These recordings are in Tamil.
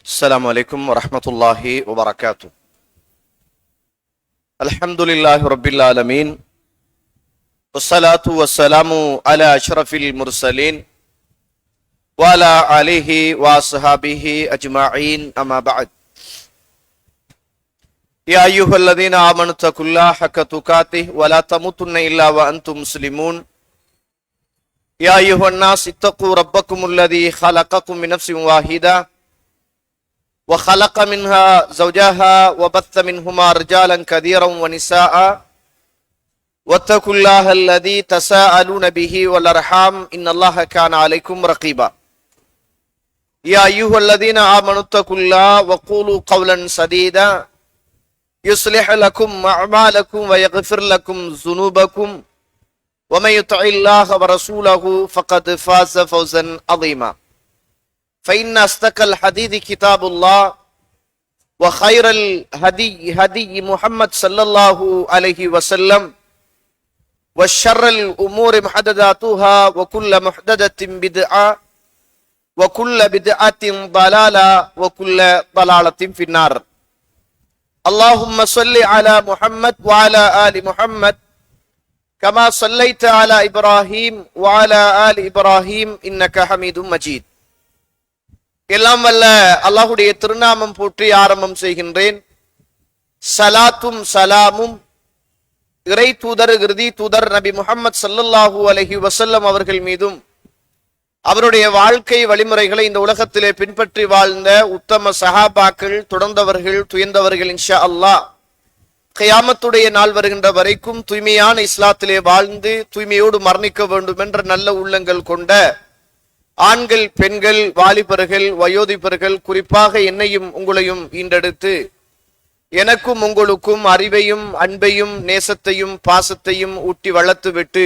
السلام عليكم ورحمة الله وبركاته. الحمد لله رب العالمين والصلاة والسلام على أشرف المرسلين وعلى آله وصحبه أجمعين أما بعد. يا أيها الذين آمنوا اتقوا الله حق تقاته ولا تموتن إلا وأنتم مسلمون. يا أيها الناس اتقوا ربكم الذي خلقكم من نفس واحدة وخلق منها زوجها وبث منهما رجالا كثيرا ونساء واتقوا الله الذي تساءلون به والأرحام إن الله كان عليكم رقيبا. يا أيها الذين آمنوا اتقوا الله وقولوا قولا سديدا يصلح لكم أعمالكم ويغفر لكم ذنوبكم ومن يطع الله ورسوله فقد فاز فوزا عظيما. فإن أصدق الحديث كتاب الله وخير الهدي هدي محمد صلى الله عليه وسلم وشر الأمور محدثاتها وكل محدثة بدعة وكل بدعة ضلالة وكل ضلالة في النار. اللهم صل على محمد وعلى آل محمد كما صليت على إبراهيم وعلى آل إبراهيم إنك حميد مجيد. எல்லாம் வல்ல அல்லாஹுடைய திருநாமம் போற்றி ஆரம்பம் செய்கின்றேன். சலாத்தும் சலாமும் இறை தூதர் இறுதி தூதர் நபி முஹம்மது ஸல்லல்லாஹு அலைஹி வஸல்லம் அவர்கள் மீதும் அவருடைய வாழ்க்கை வழிமுறைகளை இந்த உலகத்திலே பின்பற்றி வாழ்ந்த உத்தம சஹாபாக்கள், தொடர்ந்தவர்கள், துயர்ந்தவர்கள் இன்ஷா அல்லாஹ் கியாமத்துடைய நாள் வருகின்ற வரைக்கும் தூய்மையான இஸ்லாத்திலே வாழ்ந்து தூய்மையோடு மரணிக்க வேண்டும் என்ற நல்ல உள்ளங்கள் கொண்ட ஆண்கள், பெண்கள், வாலிபர்கள், வயோதிபர்கள், குறிப்பாக என்னையும் உங்களையும் ஈண்டெடுத்து எனக்கும் உங்களுக்கும் அறிவையும் அன்பையும் நேசத்தையும் பாசத்தையும் ஊட்டி வளர்த்து விட்டு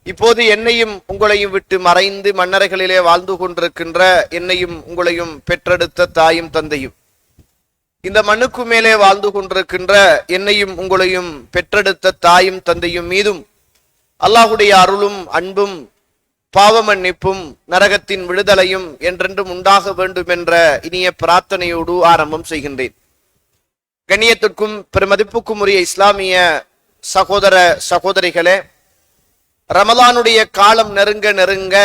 இப்போது என்னையும் உங்களையும் விட்டு மறைந்து மன்னரைகளிலே வாழ்ந்து கொண்டிருக்கின்ற என்னையும் உங்களையும் பெற்றெடுத்த தாயும் தந்தையும், இந்த மண்ணுக்கு மேலே வாழ்ந்து கொண்டிருக்கின்ற என்னையும் உங்களையும் பெற்றெடுத்த தாயும் தந்தையும் மீதும் அல்லாஹுடைய அருளும் அன்பும் பாவ மன்னிப்பும் நரகத்தின் விடுதலையும் என்றென்றும் உண்டாக வேண்டும் என்ற இனிய பிரார்த்தனையோடு ஆரம்பம் செய்கின்றேன். கண்ணியத்திற்கும் பெருமதிப்புக்கும் உரிய இஸ்லாமிய சகோதர சகோதரிகளே, ரமலானுடைய காலம் நெருங்க நெருங்க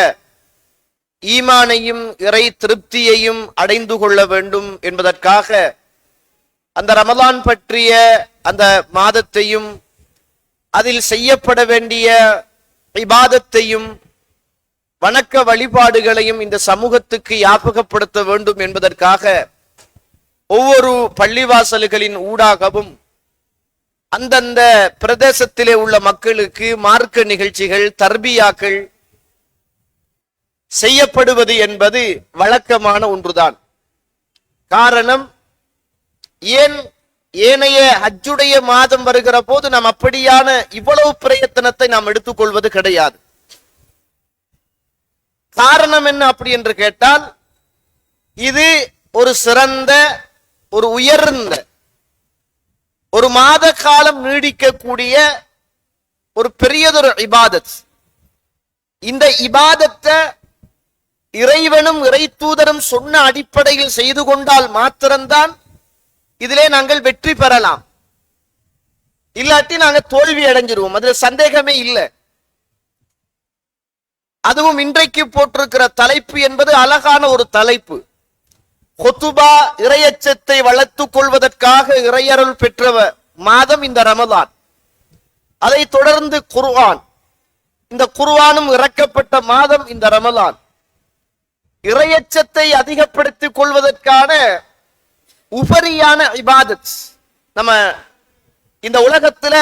ஈமானையும் இறை திருப்தியையும் அடைந்து கொள்ள வேண்டும் என்பதற்காக அந்த ரமலான் பற்றிய அந்த மாதத்தையும் அதில் செய்யப்பட வேண்டிய இபாதத்தையும் வணக்க வழிபாடுகளையும் இந்த சமூகத்துக்கு ஞாபகப்படுத்த வேண்டும் என்பதற்காக ஒவ்வொரு பள்ளிவாசல்களின் ஊடாகவும் அந்தந்த பிரதேசத்திலே உள்ள மக்களுக்கு மார்க்க நிகழ்ச்சிகள், தர்பியாக்கள் செய்யப்படுவது என்பது வழக்கமான ஒன்றுதான். காரணம், ஏனைய ஹஜ்ஜுடைய மாதம் வருகிற போது நாம் அப்படியான இவ்வளவு பிரயத்தனத்தை நாம் எடுத்துக்கொள்வது கிடையாது. காரணம் என்ன அப்படி என்று கேட்டால், இது ஒரு சிறந்த, ஒரு உயர்ந்த, ஒரு மாத காலம் நீடிக்கக்கூடிய ஒரு பெரியதொரு இபாதத். இந்த இபாதத்தை இறைவனும் இறை தூதரும் சொன்ன அடிப்படையில் செய்து கொண்டால் மாத்திரம்தான் இதிலே நாங்கள் வெற்றி பெறலாம். இல்லாட்டி நாங்கள் தோல்வி அடைஞ்சிருவோம், அதுல சந்தேகமே இல்லை. அதுவும் இன்றைக்கு போட்டிருக்கிற தலைப்பு என்பது அழகான ஒரு தலைப்பு. ஹுதுபா, இறையச்சத்தை வளர்த்துக் கொள்வதற்காக இறையருள் பெற்ற மாதம் இந்த ரமலான். அதை தொடர்ந்து குர்ஆன், இந்த குர்ஆனும் இறக்கப்பட்ட மாதம் இந்த ரமலான். இறையச்சத்தை அதிகப்படுத்திக் கொள்வதற்கான உபரியான இபாதத், நம்ம இந்த உலகத்துல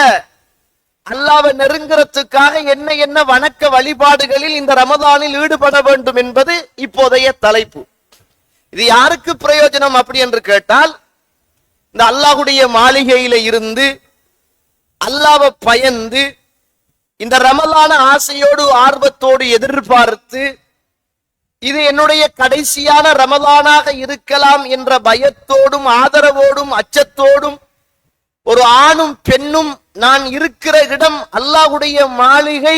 அல்லாஹ்வை நெருங்கிறதுக்காக என்ன என்ன வணக்க வழிபாடுகளில் இந்த ரமலானில் ஈடுபட வேண்டும் என்பது இப்போதைய தலைப்பு. இது யாருக்கு பிரயோஜனம் அப்படி என்று கேட்டால், இந்த அல்லாஹ்வுடைய மாளிகையில இருந்து அல்லாஹ்வை பயந்து இந்த ரமலான ஆசையோடு ஆர்வத்தோடு எதிர்பார்த்து இது என்னுடைய கடைசியான ரமலானாக இருக்கலாம் என்ற பயத்தோடும் ஆதரவோடும் அச்சத்தோடும் ஒரு ஆணும் பெண்ணும் நான் இருக்கிற இடம் அல்லாஹ்வுடைய மாளிகை,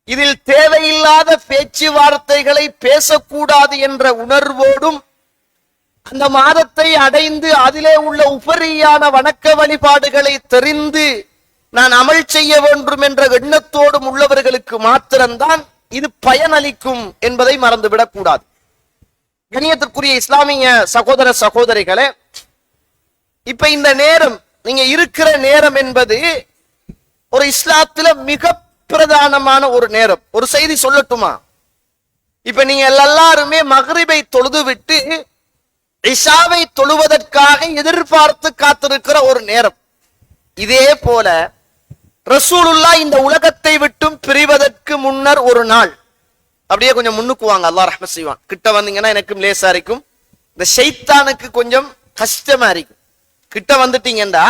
இதில் தேவையில்லாத பேச்சுவார்த்தைகளை பேசக்கூடாது என்ற உணர்வோடும் அந்த மாதத்தை அடைந்து அதிலே உள்ள உபரியான வணக்க வழிபாடுகளை தெரிந்து நான் அமல் செய்ய வேண்டும் என்ற எண்ணத்தோடும் உள்ளவர்களுக்கு மாத்திரம்தான் இது பயனளிக்கும் என்பதை மறந்துவிடக் கூடாது. கண்ணியத்திற்குரிய இஸ்லாமிய சகோதர சகோதரிகளே, இப்ப இந்த நேரம், நீங்க இருக்கிற நேரம் என்பது ஒரு இஸ்லாத்துல மிக பிரதானமான ஒரு நேரம். ஒரு செய்தி சொல்லட்டுமா? இப்ப நீங்க எல்லாருமே மக்ரிபை தொழுது விட்டு இஷாவை தொழுவதற்காக எதிர்பார்த்து காத்திருக்கிற ஒரு நேரம். இதே போல ரசூலுல்லாஹ் இந்த உலகத்தை விட்டும் பிரிவதற்கு முன்னர் ஒரு நாள், அப்படியே கொஞ்சம் முன்னுக்கு வாங்க, அல்லாஹ் ரஹ்மத் செய்வான். கிட்ட வந்தீங்கன்னா எனக்கும் லேசா இருக்கும், இந்த ஷைத்தானுக்கு கொஞ்சம் கஷ்டமா இருக்கும். கிட்ட வந்துட்டீங்கன்னா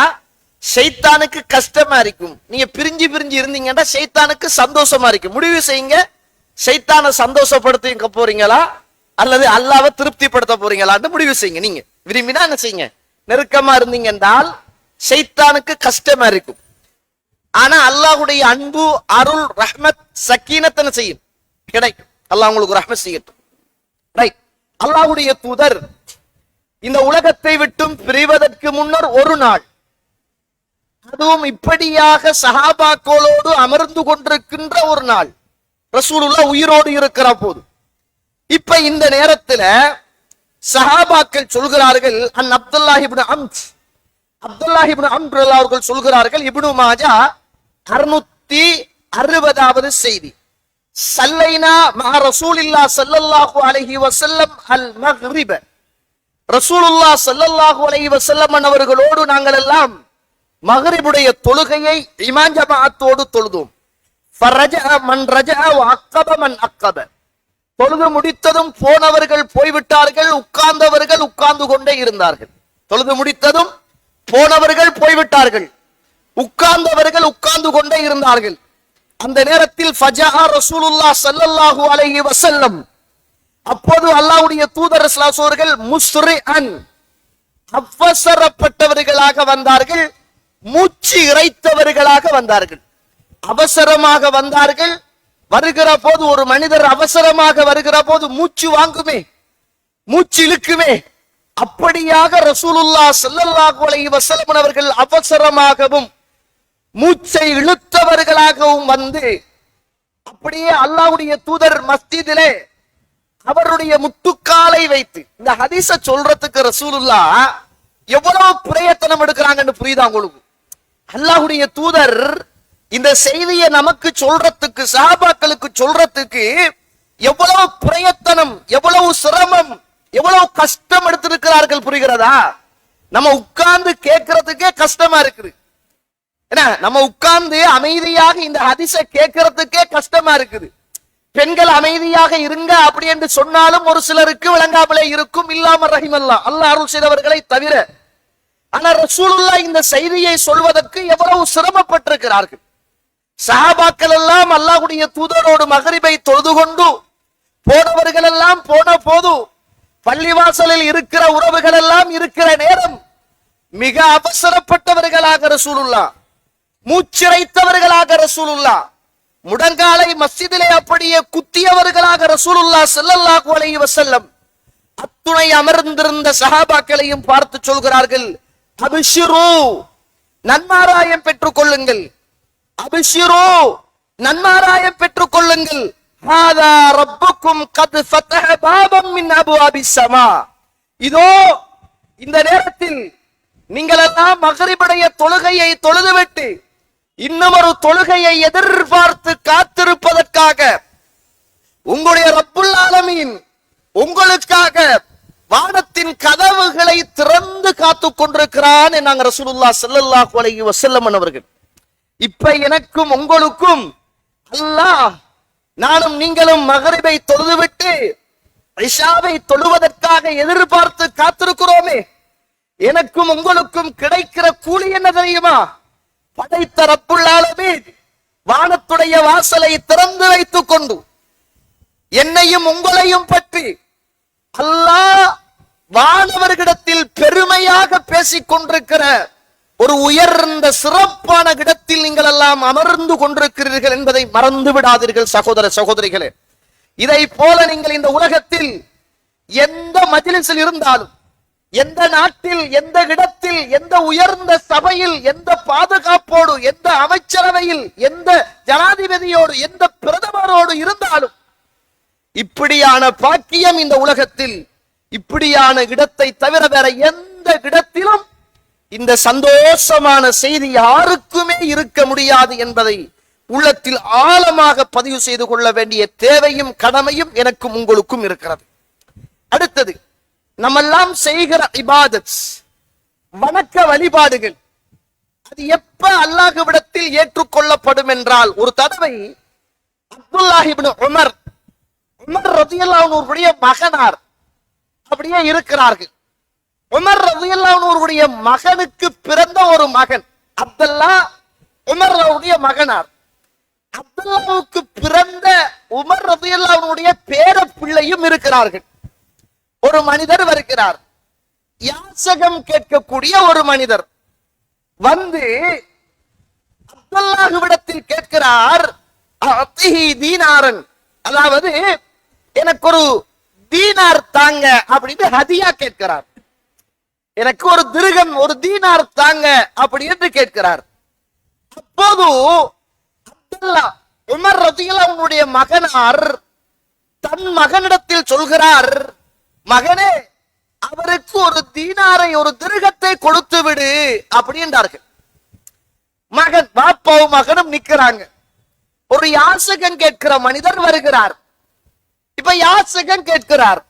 ஷைத்தானுக்கு கஷ்டமா இருக்கும். நீங்க பிரிஞ்சு பிரிஞ்சு இருந்தீங்கன்னா ஷைத்தானுக்கு சந்தோஷமா இருக்கும். முடிவு செய்யுங்க, ஷைத்தானை சந்தோஷப்படுத்த போறீங்களா அல்லது அல்லாஹ்வை திருப்திப்படுத்த போறீங்களான்னு முடிவு செய்யுங்க. நீங்க விரும்பினா என்ன செய்யுங்க, நெருக்கமா இருந்தீங்க என்றால் ஷைத்தானுக்கு கஷ்டமா இருக்கும். ஆனா அல்லாஹ்வுடைய அன்பு, அருள், ரஹ்மத், சக்கீனத் செய்யும், கிடைக்கும். அல்லாஹ் உங்களுக்கு ரஹ்மத் செய்யட்டும். ரைட். அல்லாஹ்வுடைய தூதர் இந்த உலகத்தை விட்டும் பிரிவதற்கு முன்னர் ஒரு நாள், அதுவும் இப்படியாக சஹாபாக்களோடு அமர்ந்து கொண்டிருக்கின்ற ஒரு நாள், ரசூலுல்லாஹ் உயிரோடு இருக்கிற போது. இப்ப இந்த நேரத்துல சஹாபாக்கள் சொல்கிறார்கள், அப்துல்லாஹ் இப்னு அம்ர் அவர்கள் சொல்கிறார்கள், இப்னு மாஜா 660வது செய்தி, சல்லைனா மஅ ரசூலில்லாஹ் ஸல்லல்லாஹு அலைஹி வஸல்லம் அல் மக்ரிப, ரசூலுல்லாஹ் ஸல்லல்லாஹு அலைஹி வஸல்லம் அவர்களோடு நாங்கள் எல்லாம் மக்ரிபுடைய தொழுகையை இமாம் ஜமாஅத்தோடு தொழுதோம். ஃபரஜஅ மன் ரஜஅ வ அக்கப மன் அக்கப, தொழுது முடித்ததும் போனவர்கள் போய்விட்டார்கள், உட்கார்ந்தவர்கள் உட்கார்ந்து கொண்டே இருந்தார்கள். தொழுது முடித்ததும் போனவர்கள் போய்விட்டார்கள், உட்கார்ந்தவர்கள் உட்கார்ந்து கொண்டே இருந்தார்கள். அந்த நேரத்தில் ஃபஜஅ ரசூலுல்லாஹ் ஸல்லல்லாஹு அலைஹி வஸல்லம், அப்போது அல்லாஹ்வுடைய தூதர் ஸல்லல்லாஹு அலைஹி அவர்கள் முஸ்ரிஅன், அவசரப்பட்டவர்களாக வந்தார்கள், மூச்சு இறைத்தவர்களாக வந்தார்கள். அவசரமாக வந்தார்கள். வருகிற போது ஒரு மனிதர் அவசரமாக வருகிற போது மூச்சு வாங்குமே, மூச்சு இழுக்குமே. அப்படியாக ரசூலுல்லாஹ் ஸல்லல்லாஹு அலைஹி வஸல்லம் அவர்கள் அவசரமாகவும் மூச்சை இழுத்தவர்களாகவும் வந்து, அப்படியே அல்லாஹ்வுடைய தூதர் மஸ்ஜிதிலே அவருடைய முட்டுக்காலை வைத்து, இந்த ஹதீஸ சொல்றதுக்கு ரசூலுல்லாஹ் எவ்வளவு பிரயத்தனம் எடுக்கிறாங்கன்னு புரியுதா உங்களுக்கு? அல்லாஹ்வுடைய தூதர் இந்த செய்தியை நமக்கு சொல்றதுக்கு, சஹாபாக்களுக்கு சொல்றதுக்கு எவ்வளவு பிரயத்தனம், எவ்வளவு சிரமம், எவ்வளவு கஷ்டம் எடுத்திருக்கிறார்கள், புரிகிறதா? நம்ம உட்கார்ந்து கேட்கறதுக்கே கஷ்டமா இருக்குது. என்ன, நம்ம உட்கார்ந்து அமைதியாக இந்த ஹதீஸ கேட்கறதுக்கே கஷ்டமா இருக்குது. பெண்கள் அமைதியாக இருங்க அப்படி என்று சொன்னாலும் ஒரு சிலருக்கு விளங்காமலே இருக்கும், இல்லாம ரஹிமல்லாஹ், அல்லாஹ் அருள் செய்தவர்களை தவிர. ஆனா ரசூலுல்லாஹ் இந்த செய்தியை சொல்வதற்கு எவ்வளவு சிரமப்பட்டிருக்கிறார்கள். சஹாபாக்கள் எல்லாம் அல்லாஹ்வுடைய தூதரோடு மக்ரிபை தொழுது கொண்டு போனவர்கள் எல்லாம் போன போது, பள்ளிவாசலில் இருக்கிற உறவுகள் எல்லாம் இருக்கிற நேரம், மிக அவசரப்பட்டவர்களாக ரசூலுல்லாஹ், மூச்சிறைத்தவர்களாக ரசூலுல்லாஹ், முடங்காலை மஸ்ஜிதிலே அப்படியே குத்தியவர்களாக ரசூலுல்லாஹ் ஸல்லல்லாஹு அலைஹி வஸல்லம் அத்துணை அமர்ந்திருந்த சஹாபாக்களையும் பார்த்து சொல்கிறார்கள், அபிஷிரு, நன்மாராயம் பெற்றுக் கொள்ளுங்கள், அபிஷிரு, நன்மாராயம் பெற்றுக் கொள்ளுங்கள், ஹாதா ரப்புக்கும் கத் ஃபதஹ பாபம் மின் அபுவாபிஸ் ஸமா, இதோ இந்த நேரத்தில் நீங்கள் எல்லாம் மக்ரிபுடைய தொழுகையை தொழுதுவிட்டு இன்னும் ஒரு தொழுகையை எதிர்பார்த்து காத்திருப்பதற்காக உங்களுடைய ரப்புல் ஆலமீன் உங்களுக்காக வானத்தின் கதவுகளை திறந்து காத்துக் கொண்டிருக்கிறான் என்னாங்க ரசூலுல்லாஹ் ஸல்லல்லாஹு அலைஹி வஸல்லம் அவர்கள். இப்ப எனக்கும் உங்களுக்கும் அல்லாஹ், நானும் நீங்களும் மக்ரிபை தொழுதுவிட்டு இஷாவை தொழுவதற்காக எதிர்பார்த்து காத்திருக்கிறோமே, எனக்கும் உங்களுக்கும் கிடைக்கிற கூலி என்ன தெரியுமா? படைத்த ரப்புல் ஆலமீன் வானத்துடைய வாசலை திறந்து வைத்துக் கொண்டு என்னையும் உங்களையும் பற்றி அல்லாஹ் வானவர்களிடத்தில் பெருமையாக பேசிக் கொண்டிருக்கிற ஒரு உயர்ந்த சிறப்பான இடத்தில் நீங்கள் எல்லாம் அமர்ந்து கொண்டிருக்கிறீர்கள் என்பதை மறந்து விடாதீர்கள் சகோதர சகோதரிகளே. இதை போல நீங்கள் இந்த உலகத்தில் எந்த மஜ்லிஸில் இருந்தாலும், எந்த நாட்டில், எந்த இடத்தில், எந்த உயர்ந்த சபையில், எந்த பாதுகாப்போடு, எந்த அமைச்சரவையில், எந்த ஜனாதிபதியோடு, எந்த பிரதமரோடு இருந்தாலும் இப்படியான பாக்கியம் இந்த உலகத்தில், இப்படியான இடத்தை தவிர வேற எந்த இடத்திலும் இந்த சந்தோஷமான செய்தி யாருக்குமே இருக்க முடியாது என்பதை உள்ளத்தில் ஆழமாக பதிவு செய்து கொள்ள வேண்டிய தேவையும் கடமையும் எனக்கும் உங்களுக்கும் இருக்கிறது. அடுத்தது, நம்மெல்லாம் செய்கிற இபாதத், வணக்க வழிபாடுகள், அது எப்ப அல்லாஹ்விடத்தில் ஏற்றுக்கொள்ளப்படும் என்றால், ஒரு தடவை அப்துல்லாஹ் இப்னு உமர் ரலியல்லாஹு அன்ஹுவுடைய மகனார் அப்படியே இருக்கிறார்கள். உமர் ரலியல்லாஹு அன்ஹுவுடைய மகனுக்கு பிறந்த ஒரு மகன் அப்துல்லா, உமர் அவருடைய மகனார். அப்துல்லாவுக்கு பிறந்த உமர் ரலியல்லாஹு அன்ஹுவுடைய பேர பிள்ளையும் இருக்கிறார்கள். ஒரு மனிதர் வருகிறார், யாசகம் கேட்கக்கூடிய ஒரு மனிதர் வந்து அப்துல்லாஹ்விடத்தில் கேட்கிறார், அத்திஹி தீனாரன், அதாவது எனக்கு ஒரு தீனார் தாங்க அப்படின்னு ஹதியா கேட்கிறார். எனக்கு ஒரு திருகம், ஒரு தீனார் தாங்க அப்படி என்று கேட்கிறார். அப்போது அப்துல்லா, உமர் ரலியல்லாஹு அன்ஹுவுடைய மகனார் தன் மகனிடத்தில் சொல்கிறார், மகனே, அவருக்கு ஒரு தீனாரை, ஒரு திருகத்தை கொடுத்து விடு அப்படின்றார்கள். மகன், பாப்பாவும் மகனும் நிக்கிறாங்க. ஒரு யாசகம் கேட்கிற மனிதர் வருகிறார். இப்ப யாசகம் கேட்கிறார்.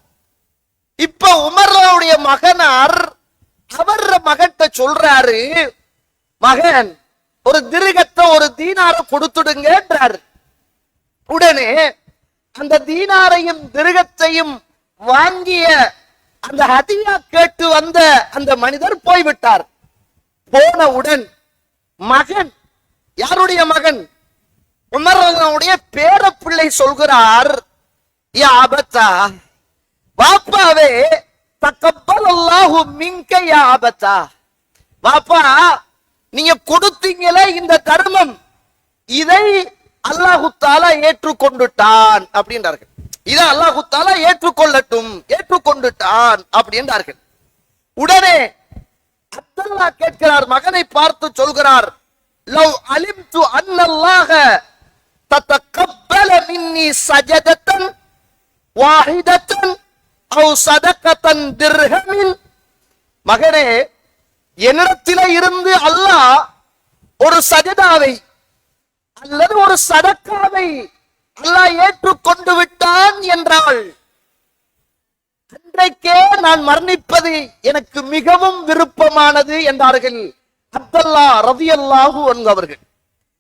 இப்ப உமர்வுடைய மகனார் அவர் மகன்கிட்ட சொல்றாரு, மகன், ஒரு திருகத்தை, ஒரு தீனாரை கொடுத்துடுங்கன்றாரு. உடனே அந்த தீனாரையும் திருகத்தையும் வாங்கிய அந்த ஹதியா கேட்டு வந்த அந்த மனிதர் போய்விட்டார். போனவுடன் மகன், யாருடைய மகன்? உமருடைய பேர பிள்ளை சொல்கிறார், யா அபத்தா, பாப்பாவே, தக்கபலல்லாஹு மின்க யா அபத்தா, பாப்பா, நீங்க கொடுத்தீங்களே இந்த தர்மம், இதை அல்லாஹு தஆலா ஏற்றுக்கொண்டுட்டான் அப்படின்றார்கள். இதை அல்லாஹு தஆலா ஏற்றுக்கொள்ளட்டும், ஏற்றுக்கொண்டுட்டான் அப்படின்றார்கள். உடனே அப்துல்லா கேட்கிறார், மகனை பார்த்து சொல்கிறார், லவ் அலிம்து அன்னல்லாஹ தத்தகப்பல மின்னி சஜதத்தன் வாஹிதத்தன் அவ் சதகத்தன் திர்ஹமின், மகனே, என்னிடத்திலே இருந்து அல்லாஹ் ஒரு சஜதாவை அல்லது ஒரு சதக்காவை அல்லாஹ் ஏற்றுக்கொண்டு விட்டான் என்றால் அன்றைக்கே நான் மரணிப்பது எனக்கு மிகவும் விருப்பமானது என்றார்கள் அப்துல்லா ரலியல்லாஹு அன்ஹு அவர்கள்.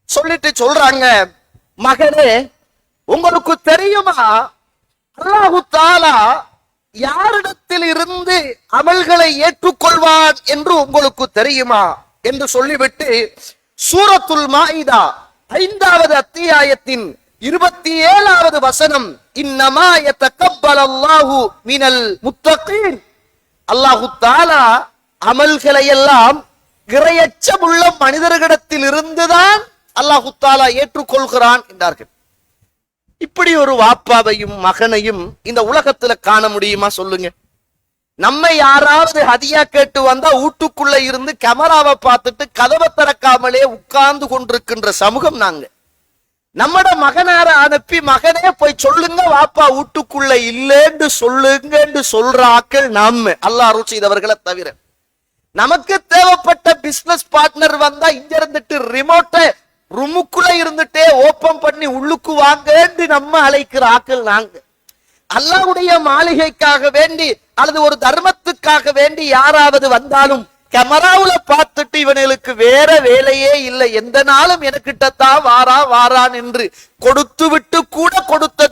சொல்லிட்டு சொல்றாங்க, மகனே, உங்களுக்கு தெரியுமா அல்லாஹு தஆலா யாரிடத்தில் இருந்து அமல்களை ஏற்றுக்கொள்வான் என்று உங்களுக்கு தெரியுமா என்று சொல்லிவிட்டு சூரத்துல் மாஇதா 5வது அத்தியாயத்தின் 27வது வசனம், இன்னமா யதகப்பலல்லாஹு மினல் முத்தகீன், அல்லாஹு தஆலா அமல்களை எல்லாம் இறையச்சமுள்ள மனிதர்களிடத்தில் இருந்துதான் அல்லாஹு தஆலா ஏற்றுக்கொள்கிறான் என்றார்கள். இப்படி ஒரு வாப்பாவையும் மகனையும் இந்த உலகத்துல காண முடியுமா சொல்லுங்க? நம்ம யாராவது ஹதியா கேட்டு வந்தா வீட்டுக்குள்ள இருந்து கேமராவை பார்த்துட்டு கதவை திறக்காமலே உட்கார்ந்து கொண்டிருக்கின்ற சமூகம் நாங்க. நம்மட மகனார அனுப்பி, மகனே போய் சொல்லுங்க வாப்பா வீட்டுக்குள்ள இல்லைன்னு சொல்லுங்க சொல்ற ஆக்கள் நம்ம, அல்லாஹ் அருள் செய்தவர்களை தவிர. நமக்கு தேவைப்பட்ட பிசினஸ் பார்ட்னர் வந்தா இங்க இருந்துட்டு ரிமோட்டை ரூமுக்குள்ள இருந்துட்டே ஓபன் பண்ணி உள்ளுக்கு வாங்கன்னு நம்ம அழைக்கிற ஆக்கள் நாங்க. அல்லாஹ்வுடைய மாளிகைக்காக வேண்டி அல்லது ஒரு தர்மத்துக்காக வேண்டி யாராவது வந்தாலும் கேமராவுல பார்த்துட்டு இவனுக்கு வேற வேலையே இல்லை, எந்த நாளும் எனக்கிட்டத்தான் வாரான் என்று கொடுத்து விட்டு கூட கொடுத்த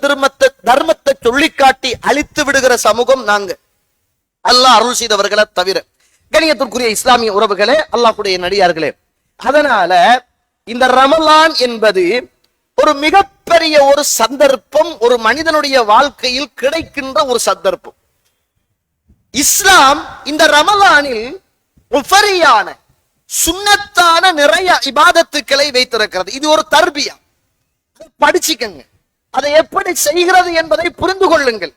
தர்மத்தை சொல்லிக்காட்டி அழித்து விடுகிற சமூகம் நாங்க, அல்லாஹ் அருள் செய்தவர்களை தவிர. கணியத்திற்குரிய இஸ்லாமிய உறவுகளே, அல்லாஹ்வுடைய நடிகார்களே, அதனால இந்த ரமலான் என்பது ஒரு மிகப்பெரிய ஒரு சந்தர்ப்பம், ஒரு மனிதனுடைய வாழ்க்கையில் கிடைக்கின்ற ஒரு சந்தர்ப்பம். இஸ்லாம் இந்த ரமலானில் உஃபரியான சுன்னத்தான நிறைய இபாதத்துக்களை வைத்திருக்கிறது. இது ஒரு தர்பியா, படிச்சுக்கங்க, அதை எப்படி செய்கிறது என்பதை புரிந்து கொள்ளுங்கள்.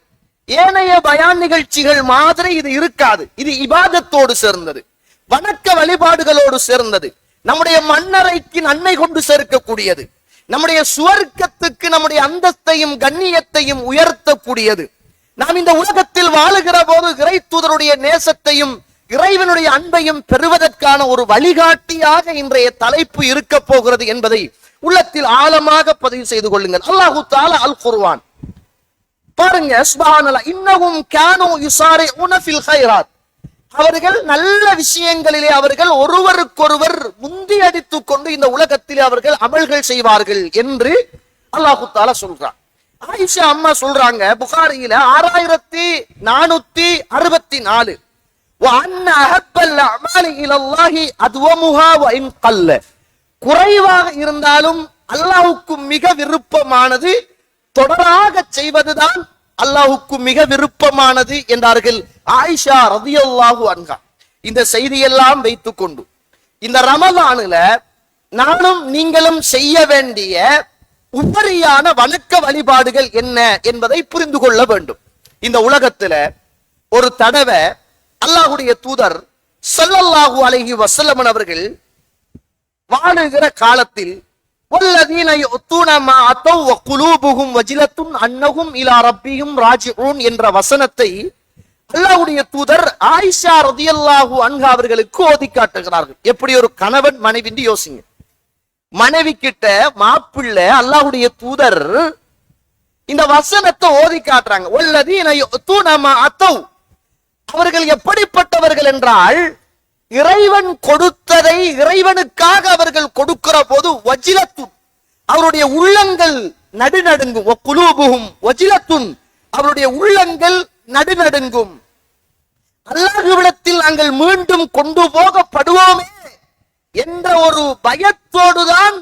ஏனைய பயான் நிகழ்ச்சிகள் மாதிரி இது இருக்காது. இது இபாதத்தோடு சேர்ந்தது, வணக்க வழிபாடுகளோடு சேர்ந்தது, நம்முடைய மண்ணறைக்கு நன்மை கொண்டு சேர்க்கக்கூடியது, நம்முடைய சுவர்க்கத்துக்கு நம்முடைய அந்தஸ்தையும் கண்ணியத்தையும் உயர்த்தக்கூடியது. நாம் இந்த உலகத்தில் வாழுகிற போது இறை தூதருடைய நேசத்தையும் இறைவனுடைய அன்பையும் பெறுவதற்கான ஒரு வழிகாட்டியாக இன்றைய தலைப்பு இருக்க போகிறது என்பதை உள்ளத்தில் ஆழமாக பதிவு செய்து கொள்ளுங்கள். அல்லாஹு தஆலா அல் குர்ஆன் பாருங்க, சுப்ஹானல்லாஹ், இன்னஹும் கானூ யுஸாரிஊன ஃபில் கைராத், அவர்கள் நல்ல விஷயங்களிலே அவர்கள் ஒருவருக்கொருவர் முந்தி அடித்துக் கொண்டு இந்த உலகத்திலே அவர்கள் அமல்கள் செய்வார்கள் என்று அல்லாஹு தஆலா சொல்றான். ஆயிஷா அம்மா சொல்றாங்க, புகாரியில 6464, குறைவாக இருந்தாலும் அல்லாஹ்வுக்கு மிக விருப்பமானது தொடராக செய்வதுதான் அல்லாஹ்வுக்கு மிக விருப்பமானது என்றார்கள் ஆயிஷா ரலியல்லாஹு அன்ஹா. இந்த செய்தியெல்லாம் வைத்துக் கொண்டு இந்த ரமலானில நானும் நீங்களும் செய்ய வேண்டிய உபரியான வணக்க வழிபாடுகள் என்ன என்பதை புரிந்து கொள்ள வேண்டும். இந்த உலகத்துல ஒரு தடவை அல்லாஹ்வுடைய தூதர் ஸல்லல்லாஹு அலைஹி வஸல்லம் அவர்கள் வாழுகிற காலத்தில் வல்லதீன யுத்தூன மா அத்தௌ வ குலூபுஹும் வஜிலத்துன் அன்னஹும் இலா ரப்பிஹிம் ராஜிஊன் என்ற வசனத்தை அல்லாஹ்வுடைய தூதர் ஆயிஷா ரலியல்லாஹு அன்ஹா அவர்களுக்கு ஓதி காட்டுகிறார்கள். எப்படி ஒரு கணவன் மனைவி என்று யோசிங்க. மனைவி கிட்ட மாப்பிள்ளை அல்லாஹ்வுடைய தூதர் இந்த வசனத்தை ஓதி காட்டுறாங்க. வல்லதீன யுத்தூன மா அத்தௌ, அவர்கள் எப்படிப்பட்டவர்கள் என்றால், இறைவன் கொடுத்ததை இறைவனுக்காக அவர்கள் கொடுக்கிற போது வஜிலத்துன், அவருடைய உள்ளங்கள் நடுநடுங்கும். குலூபுஹும் வஜிலத்துன், அவருடைய உள்ளங்கள் நடுநடுங்கும். அல்லாஹ்விடத்தில் நாங்கள் மீண்டும் கொண்டு போகப்படுவோமே என்ற ஒரு பயத்தோடுதான்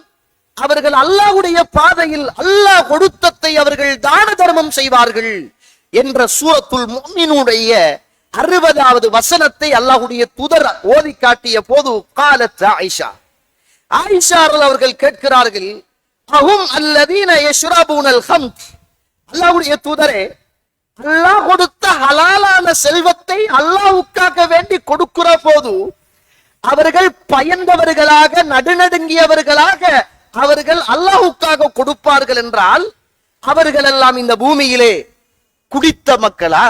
அவர்கள் அல்லாஹ்வுடைய பாதையில் அல்லாஹ் கொடுத்ததை அவர்கள் தான தர்மம் செய்வார்கள் என்ற சூரத்துல் முஃமினூனுடைய 60வது வசனத்தை அல்லாஹ்வுடைய தூதர் ஓதி காட்டிய போது காலத் ஆயிஷா, ஆயிஷா அவர்கள் கேட்கிறார்கள், அஹும் அல்லதீன யஷ்ரபூனல் ஹம்த், அல்லாஹ்வுடைய தூதரே, அல்லாஹ் கொடுத்த ஹலாலான செல்வத்தை அல்லாஹ்வுக்காக வேண்டி கொடுக்கிற போது அவர்கள் பயந்தவர்களாக நடுநடுங்கியவர்களாக அவர்கள் அல்லாஹ்வுக்காக கொடுப்பார்கள் என்றால், அவர்கள் எல்லாம் இந்த பூமியிலே குடித்த மக்களா,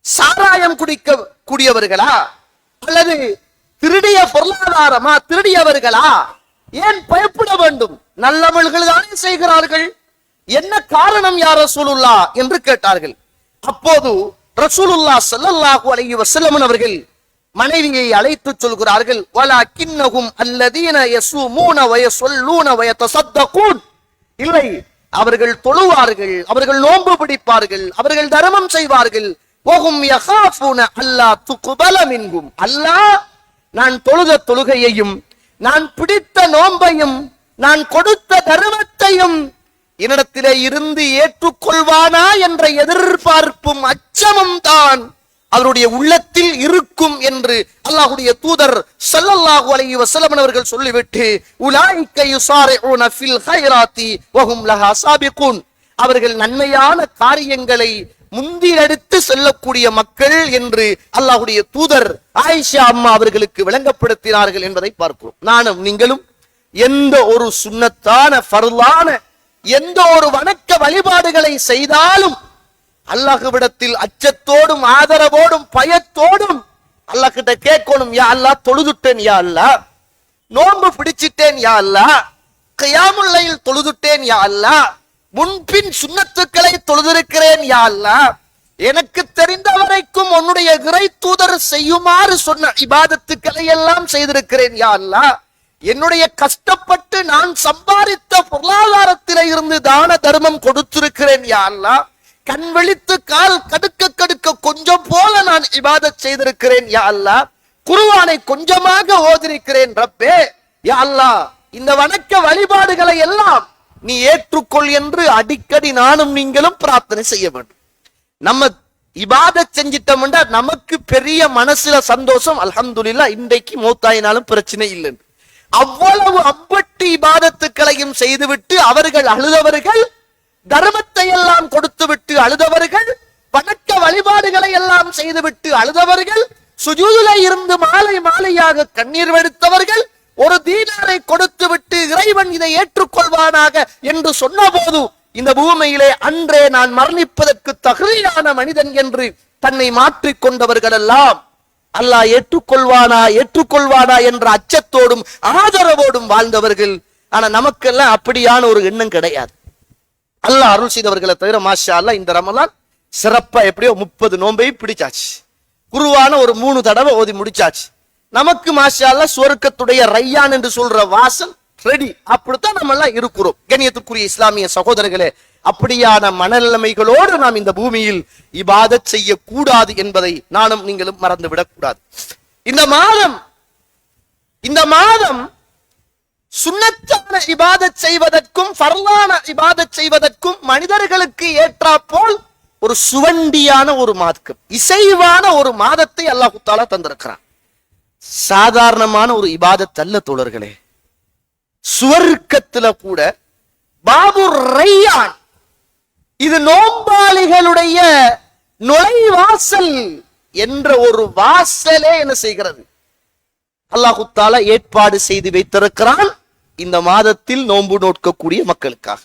சாராயம் குடிக்க கூடியவர்களா, அல்லது திருடிய பொருளாதாரமா திருடியவர்களா? ஏன் பயப்பட வேண்டும்? நல்லவர்கள் தானே செய்கிறார்கள், என்ன காரணம் யா ரசூலுல்லாஹ் என்று கேட்டார்கள். அப்போது ரசூலுல்லாஹ் ஸல்லல்லாஹு அலைஹி வஸல்லம் அவர்கள் மனைவியை அழைத்து சொல்கிறார்கள், வலக்கின்னஹும் அல்லதீன யஸூமூன வ யஸல்லூன வ யதஸத்தகூன், இல்லை, அவர்கள் தொழுவார்கள், அவர்கள் நோன்பு பிடிப்பார்கள், அவர்கள் தர்மம் செய்வார்கள். வஹும் யகாஃபூன அல்லா துக்பல மின்ஹும், அல்லாஹ் நான் தொழுத தொழுகையையும் நான் பிடித்த நோன்பையும் நான் கொடுத்த தர்மத்தையும் என்னிடத்திலே இருந்து ஏற்றுக்கொள்வானா என்ற எதிர்பார்ப்பும் அச்சமும் தான் அவருடைய உள்ளத்தில் இருக்கும் என்று அல்லாஹ்வுடைய தூதர் ஸல்லல்லாஹு அலைஹி வஸல்லம் அவர்கள் சொல்லிவிட்டு, உலாயிக யுஸாரிஊன ஃபில் கைராத்தி வஹும் லஹா சாபிகூன், அவர்கள் நன்மையான காரியங்களை முந்தி எடுத்து செல்லக்கூடிய மக்கள் என்று அல்லாஹ்வுடைய தூதர் ஆயிஷா அம்மா அவர்களுக்கு விளங்கப்படுத்தினார்கள் என்பதை பார்க்கிறோம். நானும் நீங்களும் எந்த ஒரு சுன்னத்தான ஃபர்லான எந்த ஒரு வணக்க வழிபாடுகளை செய்தாலும் அல்லாஹ்விடத்தில் அச்சத்தோடும் ஆதரவோடும் பயத்தோடும் அல்லாஹ் கிட்ட கேட்கணும், யா அல்லாஹ் தொழுதுட்டேன், யா அல்லாஹ் நோன்பு பிடிச்சிட்டேன், யா அல்லாஹ் கியாமுல் லைல் தொழுதுட்டேன், யா அல்லாஹ் முன்பின் சுன்னத்துக்களை தொழுதிருக்கிறேன், யா அல்லாஹ் எனக்கு தெரிந்த வரைக்கும் உன்னுடைய இறை தூதர் செய்யுமாறு சொன்ன இபாதத்துக்களை எல்லாம் செய்திருக்கிறேன், யா அல்லாஹ் என்னுடைய கஷ்டப்பட்டு நான் சம்பாதித்த பொருளாதாரத்தில இருந்து தான தர்மம் கொடுத்திருக்கிறேன், யா அல்லாஹ் கண் விழித்து கால் கடுக்க கடுக்க கொஞ்சம் போல நான் இபாதத் செய்திருக்கிறேன், யா அல்லாஹ் குர்ஆனை கொஞ்சமாக ஓதிருக்கிறேன் ரப்பே, யா அல்லாஹ் இந்த வணக்க வழிபாடுகளை எல்லாம் நீ ஏற்றுக்கொள் என்று அடிக்கடி நானும் நீங்களும் பிரார்த்தனை செய்ய வேண்டும். நம்ம இபாதத் செஞ்சிட்டோம்னா நமக்கு பெரிய மனசுல சந்தோஷம், அல்ஹம்துலில்லாஹ் இன்றைக்கு மௌத்தாயினாலும் பிரச்சனை இல்லை. அவ்வளவு அம்பட்டு இபாதத்துக்களையும் செய்துவிட்டு அவர்கள் அழுதவர்கள், தர்மத்தை எல்லாம் கொடுத்து விட்டு அழுதவர்கள், வணக்க வழிபாடுகளை எல்லாம் செய்துவிட்டு அழுதவர்கள், சுஜூதிலே இருந்து மாலை மாலையாக கண்ணீர் வடித்தவர்கள், ஒரு தீனாரை கொடுத்து விட்டு இறைவன் இதை ஏற்றுக்கொள்வானாக என்று சொன்ன போது இந்த பூமியிலே அன்றே நான் மரணிப்பதற்கு தகுதியான மனிதன் என்று தன்னை மாற்றிக் கொண்டவர்கள் எல்லாம் அல்லாஹ் ஏற்றுக்கொள்வானா என்ற அச்சத்தோடும் ஆதரவோடும் வாழ்ந்தவர்கள். ஆனா நமக்கெல்லாம் அப்படியான ஒரு எண்ணம் கிடையாது. அல்லாஹ் அருள் செய்தவர்களை தவிர மாஷா அல்லாஹ் இந்த ரமலான் சிறப்பா எப்படியோ 30 நோன்பை பிடிச்சாச்சு, குருவான ஒரு 3 தடவை ஓதி முடிச்சாச்சு. நமக்கு மாஷா அல்லாஹ் சுவர்க்கத்துடைய ரையான் என்று சொல்ற வாசல் ரெடி. அப்படித்தான் நம்ம எல்லாம் இருக்கிறோம். கண்ணியத்துக்குரிய இஸ்லாமிய சகோதரர்களே, அப்படியான மனநிலைமைகளோடு நாம் இந்த பூமியில் இபாதத் செய்யக்கூடாது என்பதை நானும் நீங்களும் மறந்துவிடக் கூடாது. இந்த மாதம் சுன்னத்தான இபாதத் செய்வதற்கும் ஃபர்லான இபாதத் செய்வதற்கும் மனிதர்களுக்கு ஏற்றாப்போல் ஒரு சுவண்டியான ஒரு மாதம், இசைவான ஒரு மாதத்தை அல்லாஹ் தஆலா தந்திருக்கிறான். சாதாரணமான ஒரு இபாதத் அல்ல தோழர்களே. சுவர்க்கத்துல கூட பாபு ரையான், இது நோம்பாளிகளுடைய நுழைவாசல் என்ற ஒரு வாசலே என்ன செய்கிறது, அல்லாஹ் தஆலா ஏற்பாடு செய்து வைத்திருக்கிறான் இந்த மாதத்தில் நோன்பு நோக்கக்கூடிய மக்களுக்காக,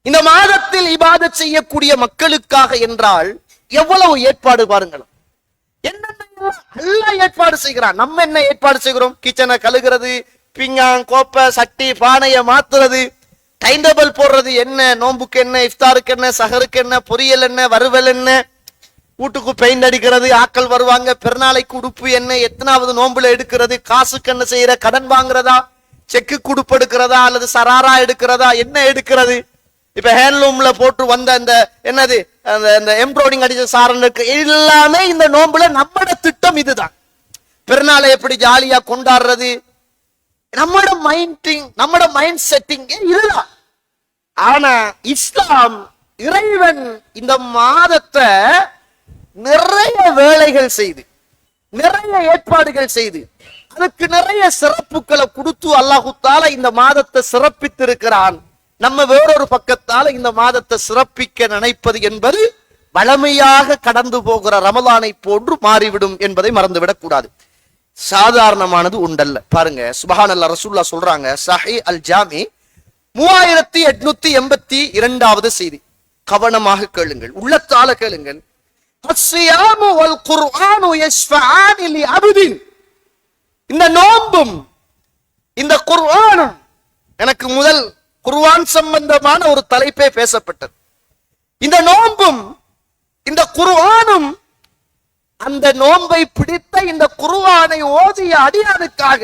இந்த மாதத்தில் இபாதத் செய்யக்கூடிய மக்களுக்காக என்றால் எவ்வளவு ஏற்பாடு பாருங்களும். என்னென்ன எல்லாம் ஏற்பாடு செய்கிறான். நம்ம என்ன ஏற்பாடு செய்கிறோம்? கிச்சனை கழுகிறது, பிங்காங் கோப்பை சட்டி பானையை மாத்துறது, டைம் டேபிள் போடுறது, என்ன நோம்புக்கு என்ன, இஃப்தாருக்கு என்ன, சஹருக்கு என்ன, பொரியல் என்ன, வறுவல் என்ன, வீட்டுக்கு பெயிண்ட் அடிக்கிறது, ஆக்கள் வருவாங்க, பெருநாளைக்கு உடுப்பு என்ன, எத்தனாவது நோம்புல எடுக்கிறது, காசுக்கு என்ன செய்யற, கடன் வாங்குறதா, செக்கு குடுப்பு எடுக்கிறதா, அல்லது சராரா எடுக்கிறதா, என்ன எடுக்கிறது. இப்ப ஹேண்ட்லூம்ல போட்டு வந்த அந்த என்னது அந்த எம்ப்ராய்டிங் அடிச்ச சாரனுக்கு எல்லாமே இந்த நோம்புல நம்மட திட்டம் இதுதான். பெருநாளை எப்படி ஜாலியா கொண்டாடுறது, நம்மட மைண்ட் செட்டிங் இதுதான். ஆனா இஸ்லாம் இறைவன் இந்த மாதத்தை நிறைய வேலைகள் செய்து, நிறைய ஏற்பாடுகள் செய்து, அதுக்கு நிறைய சிறப்புகளை கொடுத்து அல்லாஹ் தஆலா இந்த மாதத்தை சிறப்பித்திருக்கிறான். நம்ம வேறொரு பக்கத்தால இந்த மாதத்தை சிறப்பிக்க நினைப்பது என்பது வளமையாக கடந்து போகிற ரமலானை போன்று மாறிவிடும் என்பதை மறந்துவிடக் கூடாது. சாதாரணமானது உண்டல்ல. பாருங்க, சுப்ஹானல்லாஹ், ரசூலுல்லாஹ் சொல்றாங்க, சஹீஹ் அல் ஜாமி 3882வது செய்தி. கவனமாக கேளுங்கள், உள்ளத்தால கேளுங்கள். அஸ்ஸியாமு வல் குர்ஆனு யஷ்ஃபஆனி லி அப்தின். இந்த நோன்பும் இந்த குர்ஆனும், எனக்கு முதல் குர்ஆன் சம்பந்தமான ஒரு தலைப்பே பேசப்பட்டது. இந்த நோன்பும் இந்த குர்ஆனும் அந்த நோன்பை பிடித்த இந்த குர்ஆனை ஓதிய அடியானுக்காக